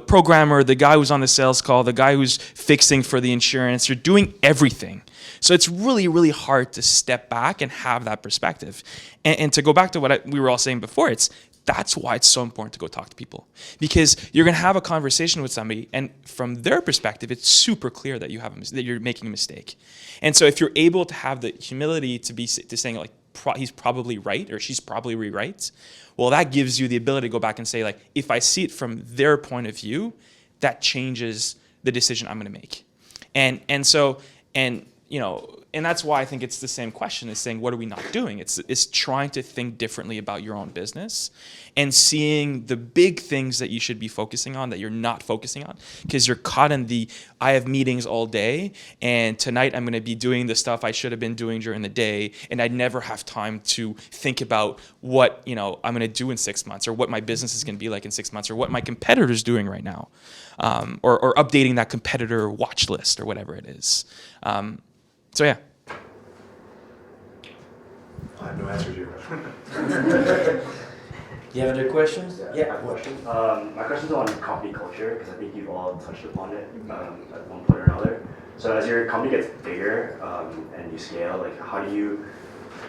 programmer, the guy who's on the sales call, the guy who's fixing for the insurance. You're doing everything. So it's really, really hard to step back and have that perspective. And to go back to what we were all saying before, that's why it's so important to go talk to people, because you're going to have a conversation with somebody, and from their perspective, it's super clear that that you're making a mistake. And so if you're able to have the humility to saying like, he's probably right, or she's probably right, well, that gives you the ability to go back and say like, if I see it from their point of view, that changes the decision I'm going to make. And that's why I think it's the same question as saying, what are we not doing? It's trying to think differently about your own business and seeing the big things that you should be focusing on that you're not focusing on, because you're caught in I have meetings all day, and tonight I'm going to be doing the stuff I should have been doing during the day, and I'd never have time to think about what I'm going to do in 6 months, or what my business is going to be like in 6 months, or what my competitor's doing right now, or updating that competitor watch list or whatever it is. So yeah. I have no answer to your question. Do you have other questions? Yeah. Question. My question's on company culture, because I think you've all touched upon it at one point or another. So as your company gets bigger and you scale, like how do you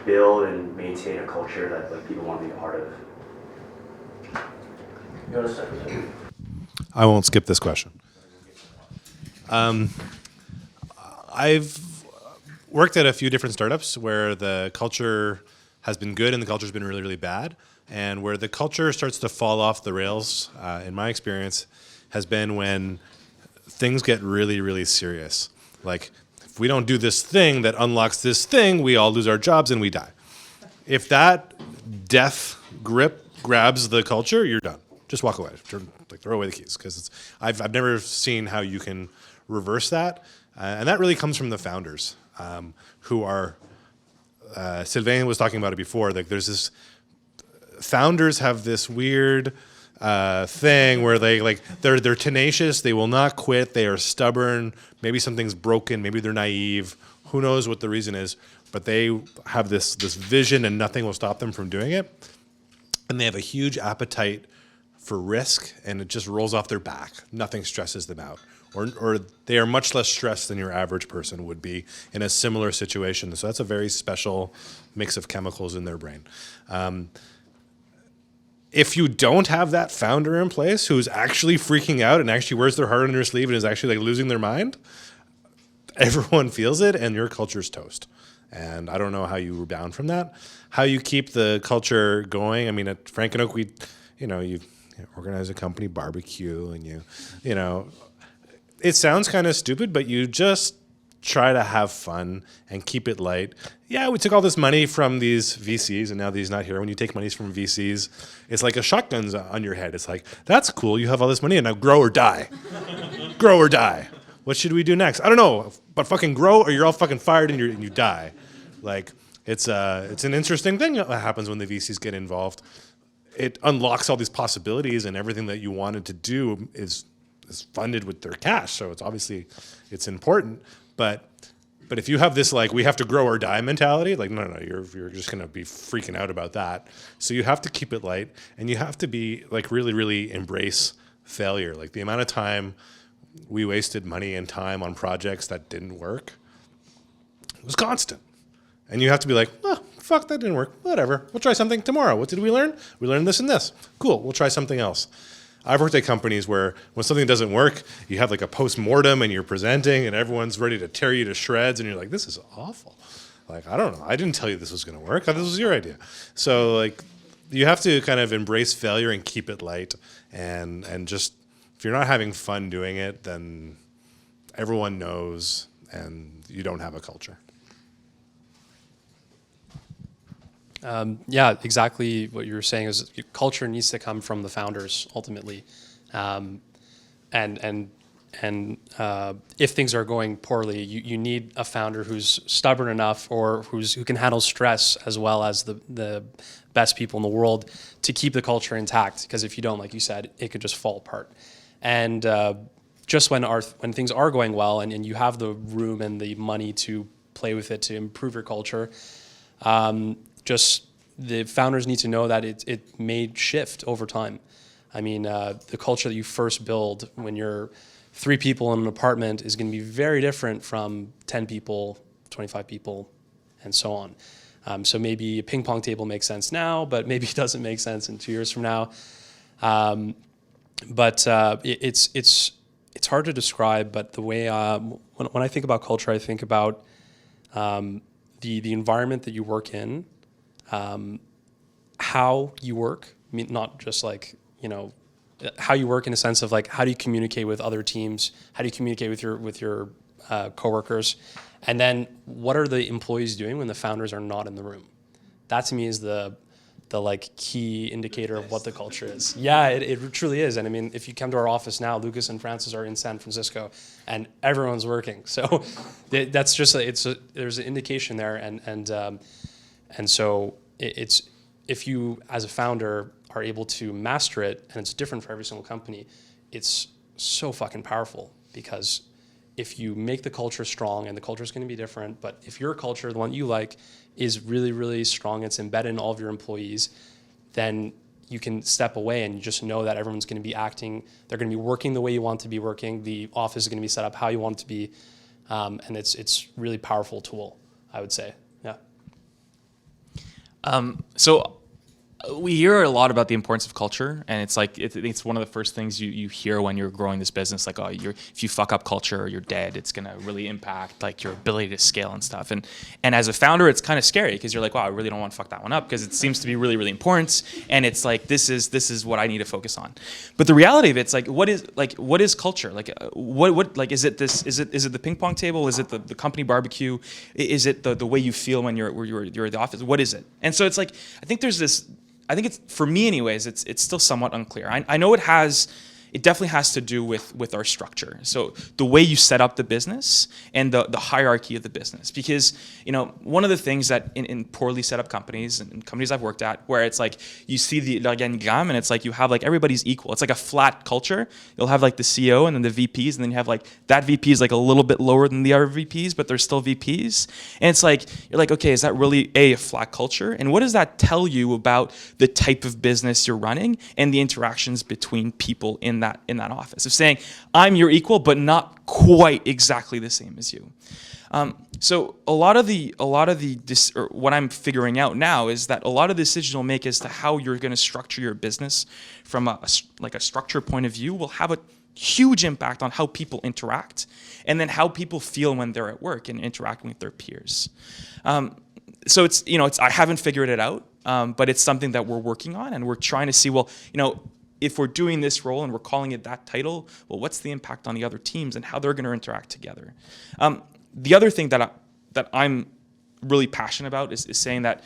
build and maintain a culture that like people want to be a part of? You want to start with that? I won't skip this question. I've worked at a few different startups where the culture has been good and the culture's been really, really bad. And where the culture starts to fall off the rails, in my experience, has been when things get really, really serious. Like, if we don't do this thing that unlocks this thing, we all lose our jobs and we die. If that death grip grabs the culture, you're done. Just walk away. Throw away the keys, because I've never seen how you can reverse that. And that really comes from the founders, who are, Sylvain was talking about it before, like there's this, founders have this weird thing where they're tenacious, they will not quit, they are stubborn, maybe something's broken, maybe they're naive, who knows what the reason is, but they have this vision and nothing will stop them from doing it. And they have a huge appetite for risk, and it just rolls off their back. Nothing stresses them out. Or they are much less stressed than your average person would be in a similar situation. So that's a very special mix of chemicals in their brain. If you don't have that founder in place who's actually freaking out and actually wears their heart on their sleeve and is actually like losing their mind, everyone feels it and your culture's toast. And I don't know how you rebound from that. How you keep the culture going. I mean, at Frank and Oak, you organize a company barbecue, and you know, it sounds kind of stupid, but you just try to have fun and keep it light. Yeah, we took all this money from these VCs, and now these not here. When you take money from VCs, it's like a shotgun's on your head. It's like, that's cool. You have all this money, and now grow or die. Grow or die. What should we do next? I don't know, but fucking grow, or you're all fucking fired and you die. Like, it's an interesting thing that happens when the VCs get involved. It unlocks all these possibilities, and everything that you wanted to do is funded with their cash. So it's important. But if you have this, like, we have to grow or die mentality, like, no, you're just going to be freaking out about that. So you have to keep it light, and you have to be, like, really, really embrace failure. Like, the amount of time we wasted money and time on projects that didn't work was constant. And you have to be like, oh, fuck, that didn't work. Whatever. We'll try something tomorrow. What did we learn? We learned this and this. Cool. We'll try something else. I've worked at companies where when something doesn't work, you have like a post-mortem and you're presenting and everyone's ready to tear you to shreds and you're like, this is awful. Like, I don't know. I didn't tell you this was going to work. This was your idea. So, like, you have to kind of embrace failure and keep it light. And just, if you're not having fun doing it, then everyone knows and you don't have a culture. Yeah, exactly what you were saying is culture needs to come from the founders ultimately, and if things are going poorly, you need a founder who's stubborn enough or who can handle stress as well as the best people in the world to keep the culture intact. Because if you don't, like you said, it could just fall apart. And just when things are going well and you have the room and the money to play with it to improve your culture. Just the founders need to know that it may shift over time. I mean, the culture that you first build when you're 3 people in an apartment is going to be very different from 10 people, 25 people, and so on. So maybe a ping pong table makes sense now, but maybe it doesn't make sense in 2 years from now. It's hard to describe, but the way when I think about culture, I think about the environment that you work in. How you work, I mean, not just like, how you work in a sense of like, how do you communicate with other teams? How do you communicate with your coworkers? And then what are the employees doing when the founders are not in the room? That to me is the like key indicator of what the culture is. Yeah, it truly is. And I mean, if you come to our office now, Lucas and Francis are in San Francisco and everyone's working. So that's just, there's an indication there. And so it's, if you as a founder are able to master it, and it's different for every single company, it's so fucking powerful. Because if you make the culture strong, and the culture is going to be different, but if your culture, the one you like, is really, really strong, it's embedded in all of your employees, then you can step away and you just know that everyone's going to be acting, they're going to be working the way you want to be working, the office is going to be set up how you want it to be, and it's really powerful tool, I would say. Yeah. So we hear a lot about the importance of culture, and it's like it's one of the first things you hear when you're growing this business. Like, if you fuck up culture, you're dead. It's gonna really impact like your ability to scale and stuff. And as a founder, it's kind of scary because you're like, wow, I really don't want to fuck that one up because it seems to be really, really important. And it's like this is what I need to focus on. But the reality of it's like, what is culture? Like, what like is it this? Is it the ping pong table? Is it the company barbecue? Is it the way you feel when you're at the office? What is it? And so it's like I think it's, for me anyways, it's still somewhat unclear. I know it definitely has to do with our structure. So the way you set up the business and the hierarchy of the business. Because, one of the things that in poorly set up companies and companies I've worked at, where it's like you see the organigram and it's like you have like everybody's equal. It's like a flat culture. You'll have like the CEO and then the VPs, and then you have like that VP is like a little bit lower than the other VPs, but they're still VPs. And it's like, you're like, okay, is that really a flat culture? And what does that tell you about the type of business you're running and the interactions between people in that office, of saying I'm your equal but not quite exactly the same as you. So a lot of what I'm figuring out now is that a lot of the decisions you'll make as to how you're going to structure your business from a structure point of view will have a huge impact on how people interact, and then how people feel when they're at work and interacting with their peers. So I haven't figured it out, but it's something that we're working on, and we're trying to see, well, if we're doing this role and we're calling it that title, well, what's the impact on the other teams and how they're going to interact together? The other thing that I'm really passionate about is saying that,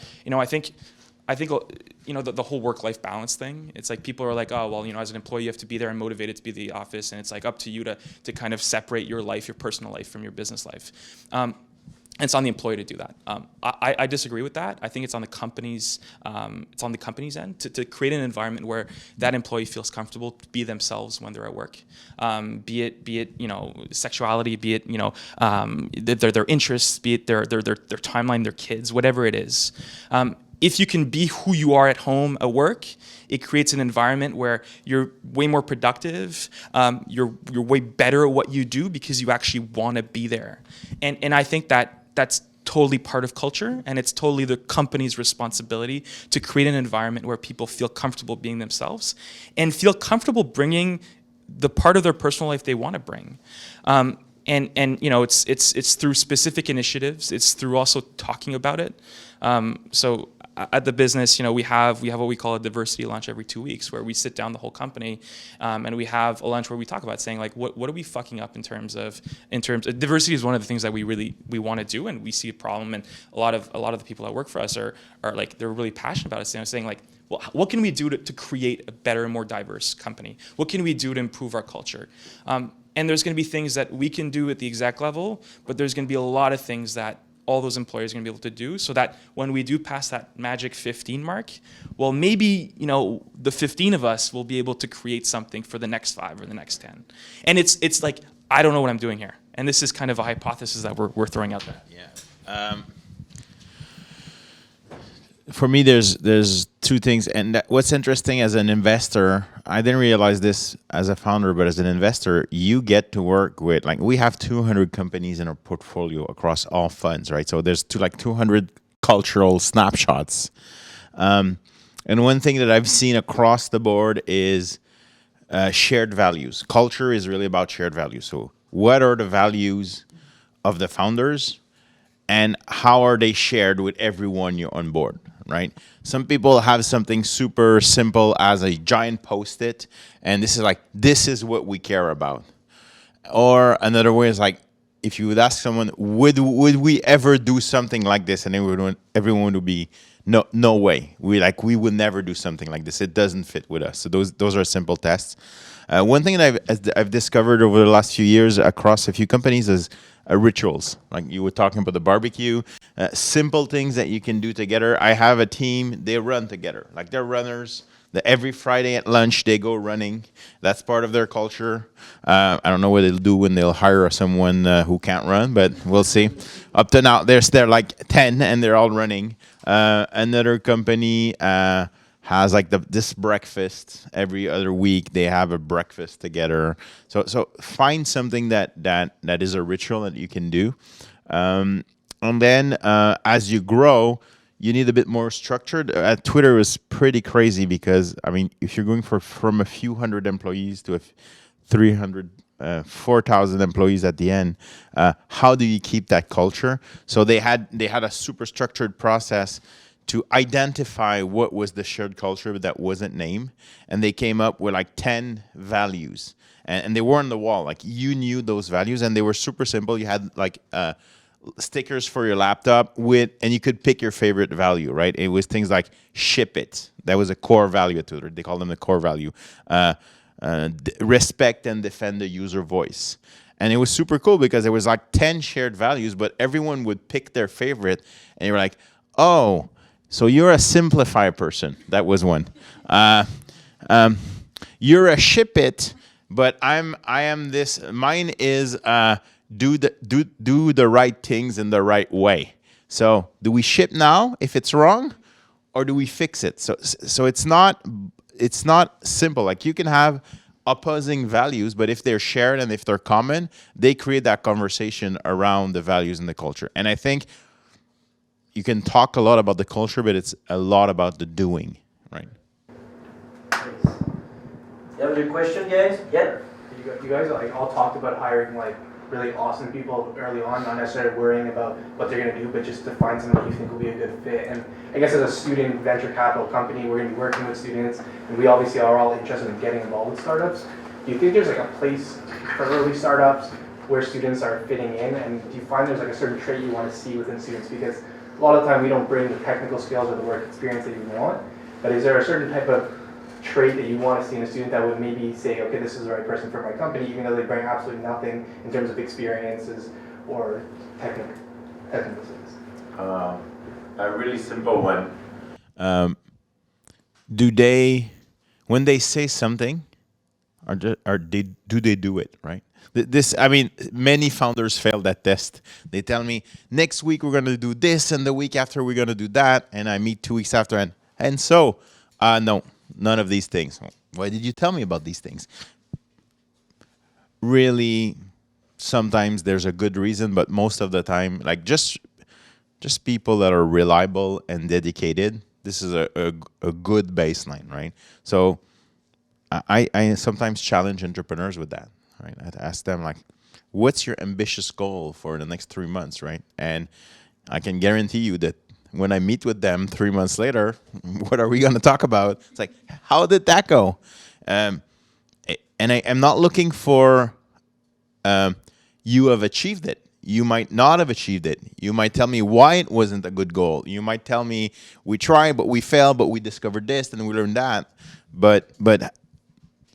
I think the whole work-life balance thing. It's like people are like, oh, well, as an employee, you have to be there and motivated to be at the office, and it's like up to you to kind of separate your life, your personal life, from your business life. And it's on the employee to do that. I disagree with that. I think it's on the company's end to create an environment where that employee feels comfortable to be themselves when they're at work. Be it sexuality, be it their interests, be it their timeline, their kids, whatever it is. If you can be who you are at home at work, it creates an environment where you're way more productive, you're way better at what you do because you actually want to be there. And I think that's totally part of culture, and it's totally the company's responsibility to create an environment where people feel comfortable being themselves and feel comfortable bringing the part of their personal life they want to bring. And it's through specific initiatives. It's through also talking about it. So at the business, we have what we call a diversity lunch every 2 weeks, where we sit down the whole company, and we have a lunch where we talk about saying, like, what are we fucking up in terms of diversity is one of the things that we want to do, and we see a problem, and a lot of the people that work for us are like, they're really passionate about it, saying like, well, what can we do to create a better, more diverse company? What can we do to improve our culture? And there's going to be things that we can do at the exec level, but there's going to be a lot of things that all those employers are going to be able to do, so that when we do pass that magic 15 mark, well, maybe, the 15 of us will be able to create something for the next 5 or the next 10. And it's like, I don't know what I'm doing here. And this is kind of a hypothesis that we're throwing out there. Yeah. For me, there's two things, and what's interesting as an investor, I didn't realize this as a founder, but as an investor, you get to work with, like, we have 200 companies in our portfolio across all funds, right? So there's 200 cultural snapshots. And one thing that I've seen across the board is shared values. Culture is really about shared values. So what are the values of the founders, and how are they shared with everyone you're on board, right? Some people have something super simple as a giant Post-it, and this is what we care about. Or another way is like, if you would ask someone, would we ever do something like this? And everyone would be, no way. We would never do something like this. It doesn't fit with us. So those are simple tests. One thing that I've discovered over the last few years across a few companies is rituals. Like you were talking about the barbecue, simple things that you can do together. I have a team, they run together. Like they're runners. Every Friday at lunch, they go running. That's part of their culture. I don't know what they'll do when they'll hire someone who can't run, but we'll see. Up to now, they're like 10 and they're all running. Another company has like this breakfast every other week. They have a breakfast together. So find something that is a ritual that you can do. And then as you grow, you need a bit more structured. Twitter is pretty crazy because, I mean, if you're going from a few hundred employees to 4,000 employees at the end, how do you keep that culture? So they had a super structured process to identify what was the shared culture that wasn't named, and they came up with like 10 values, and they were on the wall. Like you knew those values, and they were super simple. You had like stickers for your laptop and you could pick your favorite value, right? It was things like ship it. That was a core value at Twitter. They call them the core value. Respect and defend the user voice. And it was super cool because there was like 10 shared values, but everyone would pick their favorite, and you were like, oh, so you're a simplify person. That was one. You're a ship it, but I am this. Mine is do the right things in the right way. So do we ship now if it's wrong, or do we fix it? So it's not simple. Like you can have opposing values, but if they're shared and if they're common, they create that conversation around the values and the culture. And I think you can talk a lot about the culture, but it's a lot about the doing, right? Thanks. You have a question, guys? Yeah. Could you guys like all talked about hiring like really awesome people early on, not necessarily worrying about what they're going to do, but just to find someone you think will be a good fit. And I guess as a student venture capital company, we're going to be working with students, and we obviously are all interested in getting involved with startups. Do you think there's like a place for early startups where students are fitting in, and do you find there's like a certain trait you want to see within students? Because a lot of the time we don't bring the technical skills or the work experience that you want, but is there a certain type of trait that you want to see in a student that would maybe say, okay, this is the right person for my company, even though they bring absolutely nothing in terms of experiences or technical skills? A really simple one. Do they, when they say something, do they do it, right? This, I mean, many founders fail that test. They tell me, next week we're going to do this, and the week after we're going to do that, and I meet 2 weeks after, and so, no, none of these things. Why did you tell me about these things? Really, sometimes there's a good reason, but most of the time, like just people that are reliable and dedicated, this is a good baseline, right? So I sometimes challenge entrepreneurs with that, right? I ask them like, what's your ambitious goal for the next 3 months, right? And I can guarantee you that when I meet with them 3 months later, what are we going to talk about? It's like, how did that go? And I am not looking for you have achieved it. You might not have achieved it. You might tell me why it wasn't a good goal. You might tell me we tried, but we failed, but we discovered this and we learned that. But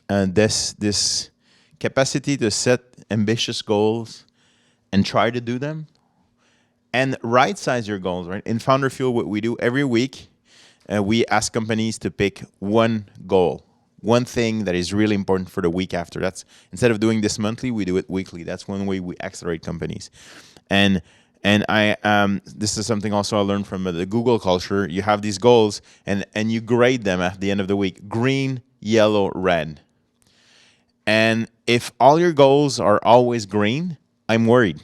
this capacity to set ambitious goals and try to do them, and right size your goals, right? In Founder Fuel, what we do every week, we ask companies to pick one goal, one thing that is really important for the week after. That's, instead of doing this monthly, we do it weekly. That's one way we accelerate companies. And I this is something also I learned from the Google culture. You have these goals and you grade them at the end of the week: green, yellow, red. And if all your goals are always green, I'm worried.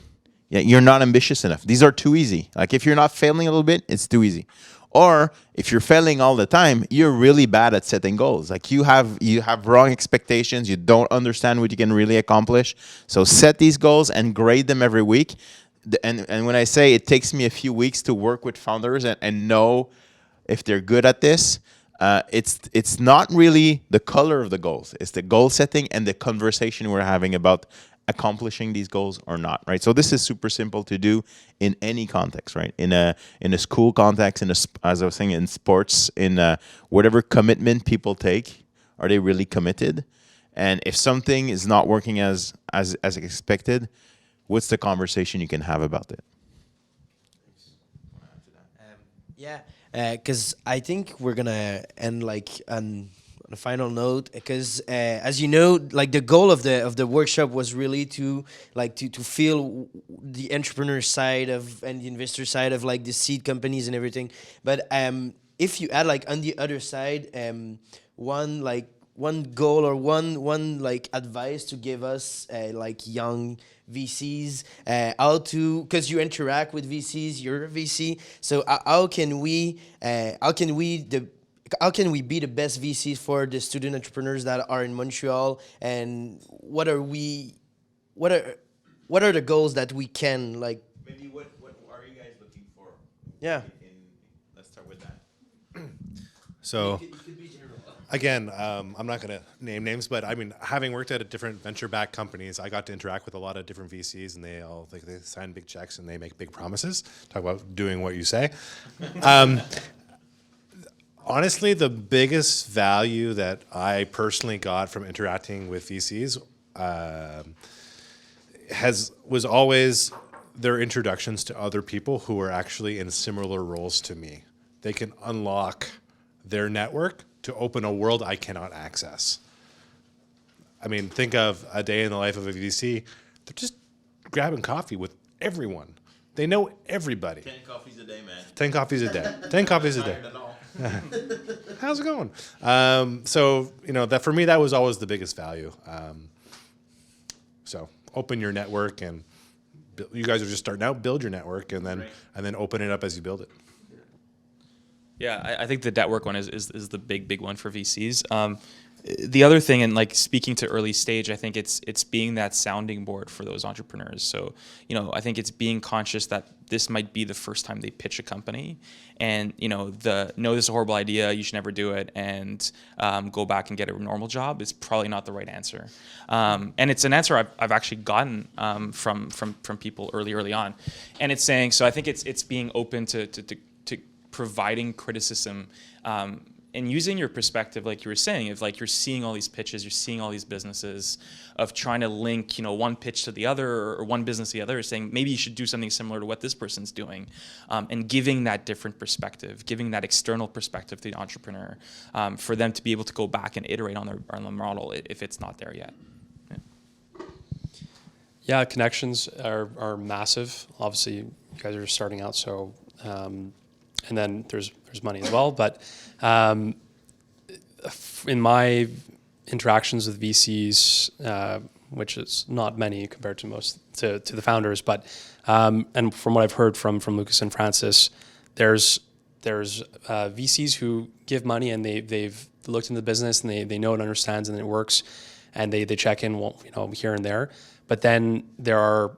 Yeah, you're not ambitious enough. These are too easy. Like if you're not failing a little bit, it's too easy. Or if you're failing all the time, you're really bad at setting goals. Like you have wrong expectations. You don't understand what you can really accomplish. So set these goals and grade them every week. And when I say it takes me a few weeks to work with founders and know if they're good at this, it's not really the color of the goals. It's the goal setting and the conversation we're having about accomplishing these goals or not, right? So this is super simple to do in any context, right? In a school context, as I was saying, in sports, in whatever commitment people take, are they really committed? And if something is not working as expected, what's the conversation you can have about it? Yeah, because I think we're gonna end like on a final note, because as you know, like the goal of the workshop was really to feel the entrepreneur side of and the investor side of like the seed companies and everything. But if you add like on the other side, one goal or one like advice to give us like young VCs, how to, because you interact with VCs, you're a VC, so how can we be the best VCs for the student entrepreneurs that are in Montreal, and what are the goals that we can like? Maybe what are you guys looking for? Yeah. Let's start with that. So, again, I'm not going to name names, but I mean, having worked at different venture-backed companies, I got to interact with a lot of different VCs, and they sign big checks and they make big promises. Talk about doing what you say. Honestly, the biggest value that I personally got from interacting with VCs was always their introductions to other people who are actually in similar roles to me. They can unlock their network to open a world I cannot access. I mean, think of a day in the life of a VC. They're just grabbing coffee with everyone. They know everybody. 10 coffees a day, man. 10 coffees a day. 10 coffees a day. How's it going? So, you know, that for me, that was always the biggest value. So open your network, and you guys are just starting out, build your network, and then open it up as you build it. Yeah, I think the network one is the big one for VCs. the other thing, and like speaking to early stage, I think it's being that sounding board for those entrepreneurs. So, I think it's being conscious that this might be the first time they pitch a company, and this is a horrible idea, you should never do it, and go back and get a normal job is probably not the right answer. And it's an answer I've actually gotten from people early on, and it's saying, so I think it's being open to providing criticism. And using your perspective, like you were saying, of like you're seeing all these pitches, you're seeing all these businesses, of trying to link, one pitch to the other or one business to the other, saying maybe you should do something similar to what this person's doing, and giving that different perspective, giving that external perspective to the entrepreneur, for them to be able to go back and iterate on their model if it's not there yet. Yeah, connections are massive. Obviously, you guys are just starting out, so and then there's money as well. But in my interactions with VCs, which is not many compared to most to the founders, but and from what I've heard from Lucas and Francis, there's VCs who give money and they've looked into the business and they know it understands and it works, and they check in here and there. But then there are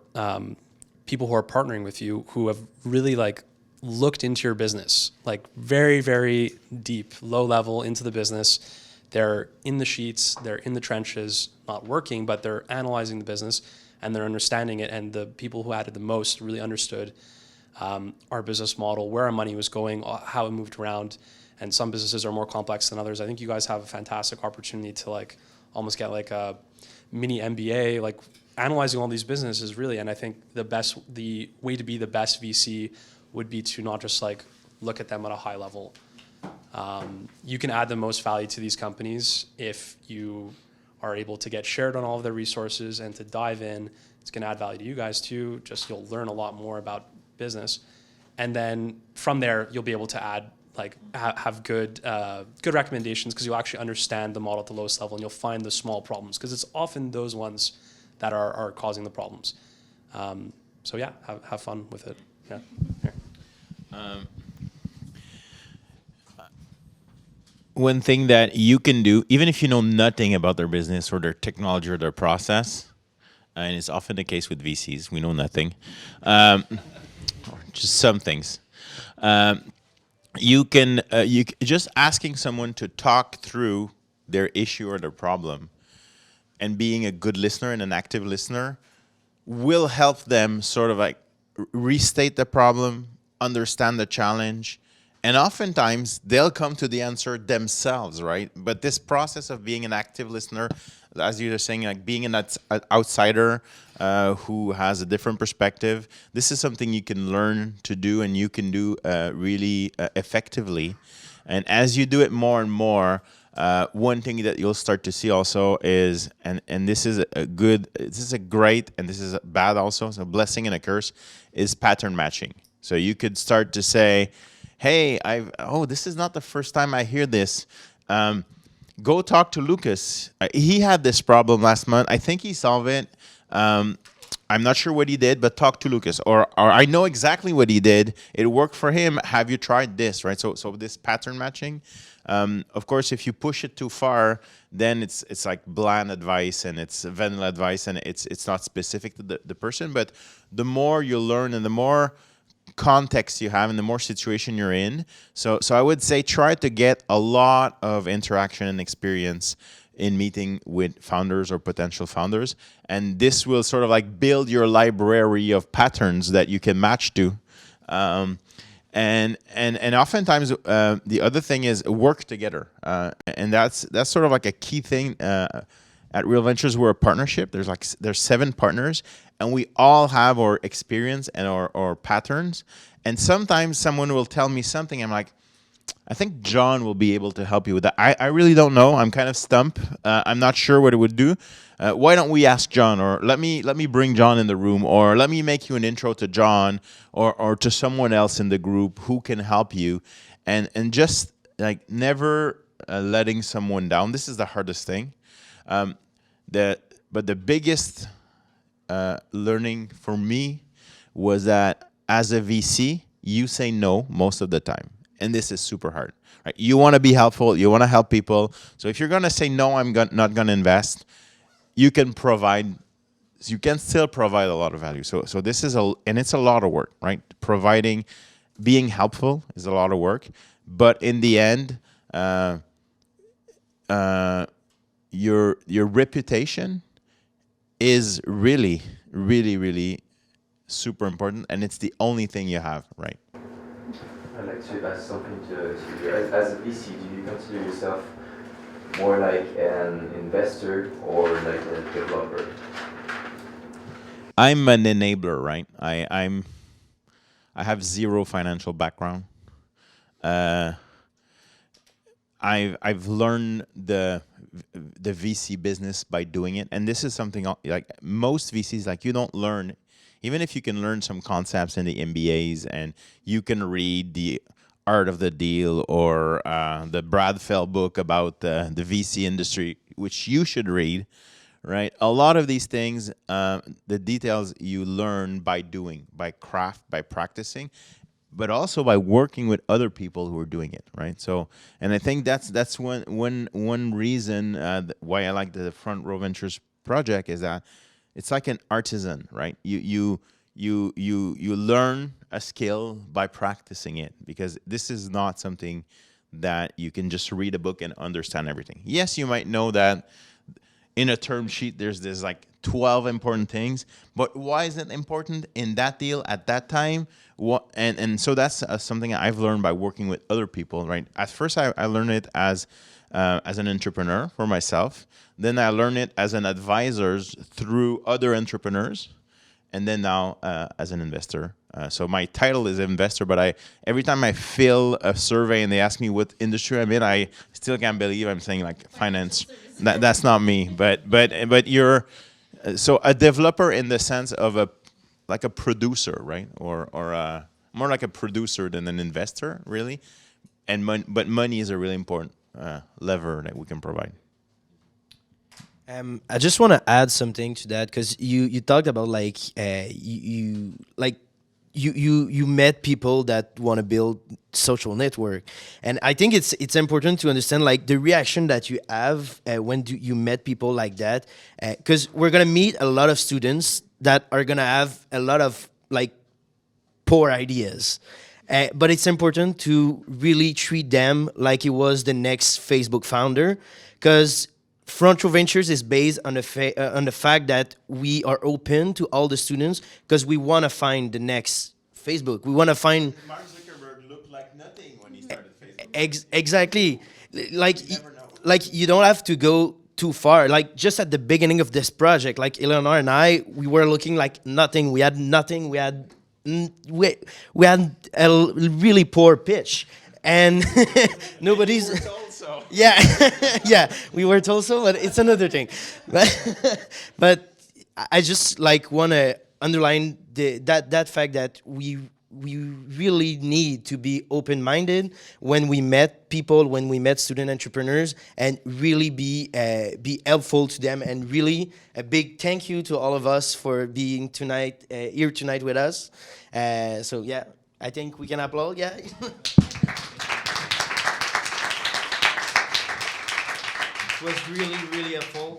people who are partnering with you who have really looked into your business, very, very deep, low level into the business. They're in the sheets, they're in the trenches, not working, but they're analyzing the business and they're understanding it. And the people who added the most really understood our business model, where our money was going, how it moved around. And some businesses are more complex than others. I think you guys have a fantastic opportunity to almost get a mini MBA, analyzing all these businesses really. And I think the way to be the best VC would be to not just look at them at a high level. You can add the most value to these companies if you are able to get shared on all of their resources and to dive in. It's going to add value to you guys too. Just you'll learn a lot more about business, and then from there you'll be able to add have good recommendations, because you'll actually understand the model at the lowest level and you'll find the small problems, because it's often those ones that are causing the problems. So yeah, have fun with it. Yeah. Here. One thing that you can do, even if you know nothing about their business or their technology or their process, and it's often the case with VCs, we know nothing, or just some things. You can just asking someone to talk through their issue or their problem, and being a good listener and an active listener will help them sort of restate the problem, understand the challenge, and oftentimes they'll come to the answer themselves, right? But this process of being an active listener, as you were saying, being an outsider who has a different perspective, this is something you can learn to do, and you can do really effectively. And as you do it more and more, one thing that you'll start to see also is, and this is a great, and this is a bad also, so a blessing and a curse, is pattern matching. So you could start to say, hey, this is not the first time I hear this. Go talk to Lucas. He had this problem last month. I think he solved it. I'm not sure what he did, but talk to Lucas. Or I know exactly what he did. It worked for him. Have you tried this, right? So this pattern matching. Of course, if you push it too far, then it's like bland advice and it's vanilla advice, and it's not specific to the person. But the more you learn and the more context you have and the more situation you're in, so I would say try to get a lot of interaction and experience in meeting with founders or potential founders, and this will sort of build your library of patterns that you can match to. And oftentimes the other thing is work together, and that's sort of a key thing. At Real Ventures, we're a partnership. There's 7 partners, and we all have our experience and our patterns. And sometimes someone will tell me something, I'm like, I think John will be able to help you with that. I really don't know. I'm kind of stumped. I'm not sure what it would do. Why don't we ask John, or let me bring John in the room, or let me make you an intro to John or to someone else in the group who can help you, and just never letting someone down. This is the hardest thing. But the biggest learning for me was that as a VC, you say no most of the time. and this is super hard. Right? You want to be helpful. You want to help people. So if you're going to say no, not going to invest, you can provide. You can still provide a lot of value. So this is and it's a lot of work, right? Being helpful is a lot of work, but in the end, your reputation is really, really, really super important, and it's the only thing you have, right? I'd like to ask something to you. As a VC, do you consider yourself more like an investor or like a developer? I'm an enabler, right? I have zero financial background. I've learned the VC business by doing it, and this is something like most VCs, like you don't learn, even if you can learn some concepts in the MBAs and you can read the Art of the Deal or the Brad Fell book about the VC industry, which you should read. Right, a lot of these things, the details you learn by doing, by practicing, but also by working with other people who are doing it. Right, so and I think that's one reason why I like the Front Row Ventures project is that it's like an artisan. Right, you learn a skill by practicing it, because this is not something that you can just read a book and understand everything. Yes, you might know that in a term sheet, there's like 12 important things, but why is it important in that deal at that time? And so that's something I've learned by working with other people, right? At first, I learned it as an entrepreneur for myself. Then I learned it as an advisor through other entrepreneurs, and then now as an investor. So my title is investor, but every time I fill a survey and they ask me what industry I'm in, I still can't believe I'm saying like finance. That's not me, but you're so a developer in the sense of a producer, right? Or more like a producer than an investor, really. But money is a really important lever that we can provide. I just want to add something to that, because you talked about like you met people that want to build social network, and I think it's important to understand like the reaction that you have when you met people like that, because we're gonna meet a lot of students that are gonna have a lot of like poor ideas. But it's important to really treat them like it was the next Facebook founder, because Front Row Ventures is based on the fact that we are open to all the students, because we want to find the next Facebook. We want to find. Mark Zuckerberg looked like nothing when he started Facebook. Exactly, like you don't have to go too far. Like just at the beginning of this project, like Eleanor and I, we were looking like nothing. We had nothing. We had a really poor pitch, and nobody's. Yeah, yeah, we were told so, but it's another thing. But I just like want to underline that fact that we really need to be open-minded when we met people, when we met student entrepreneurs, and really be helpful to them. And really a big thank you to all of us for being here tonight with us. So yeah, I think we can applaud. Yeah. It was really, really helpful.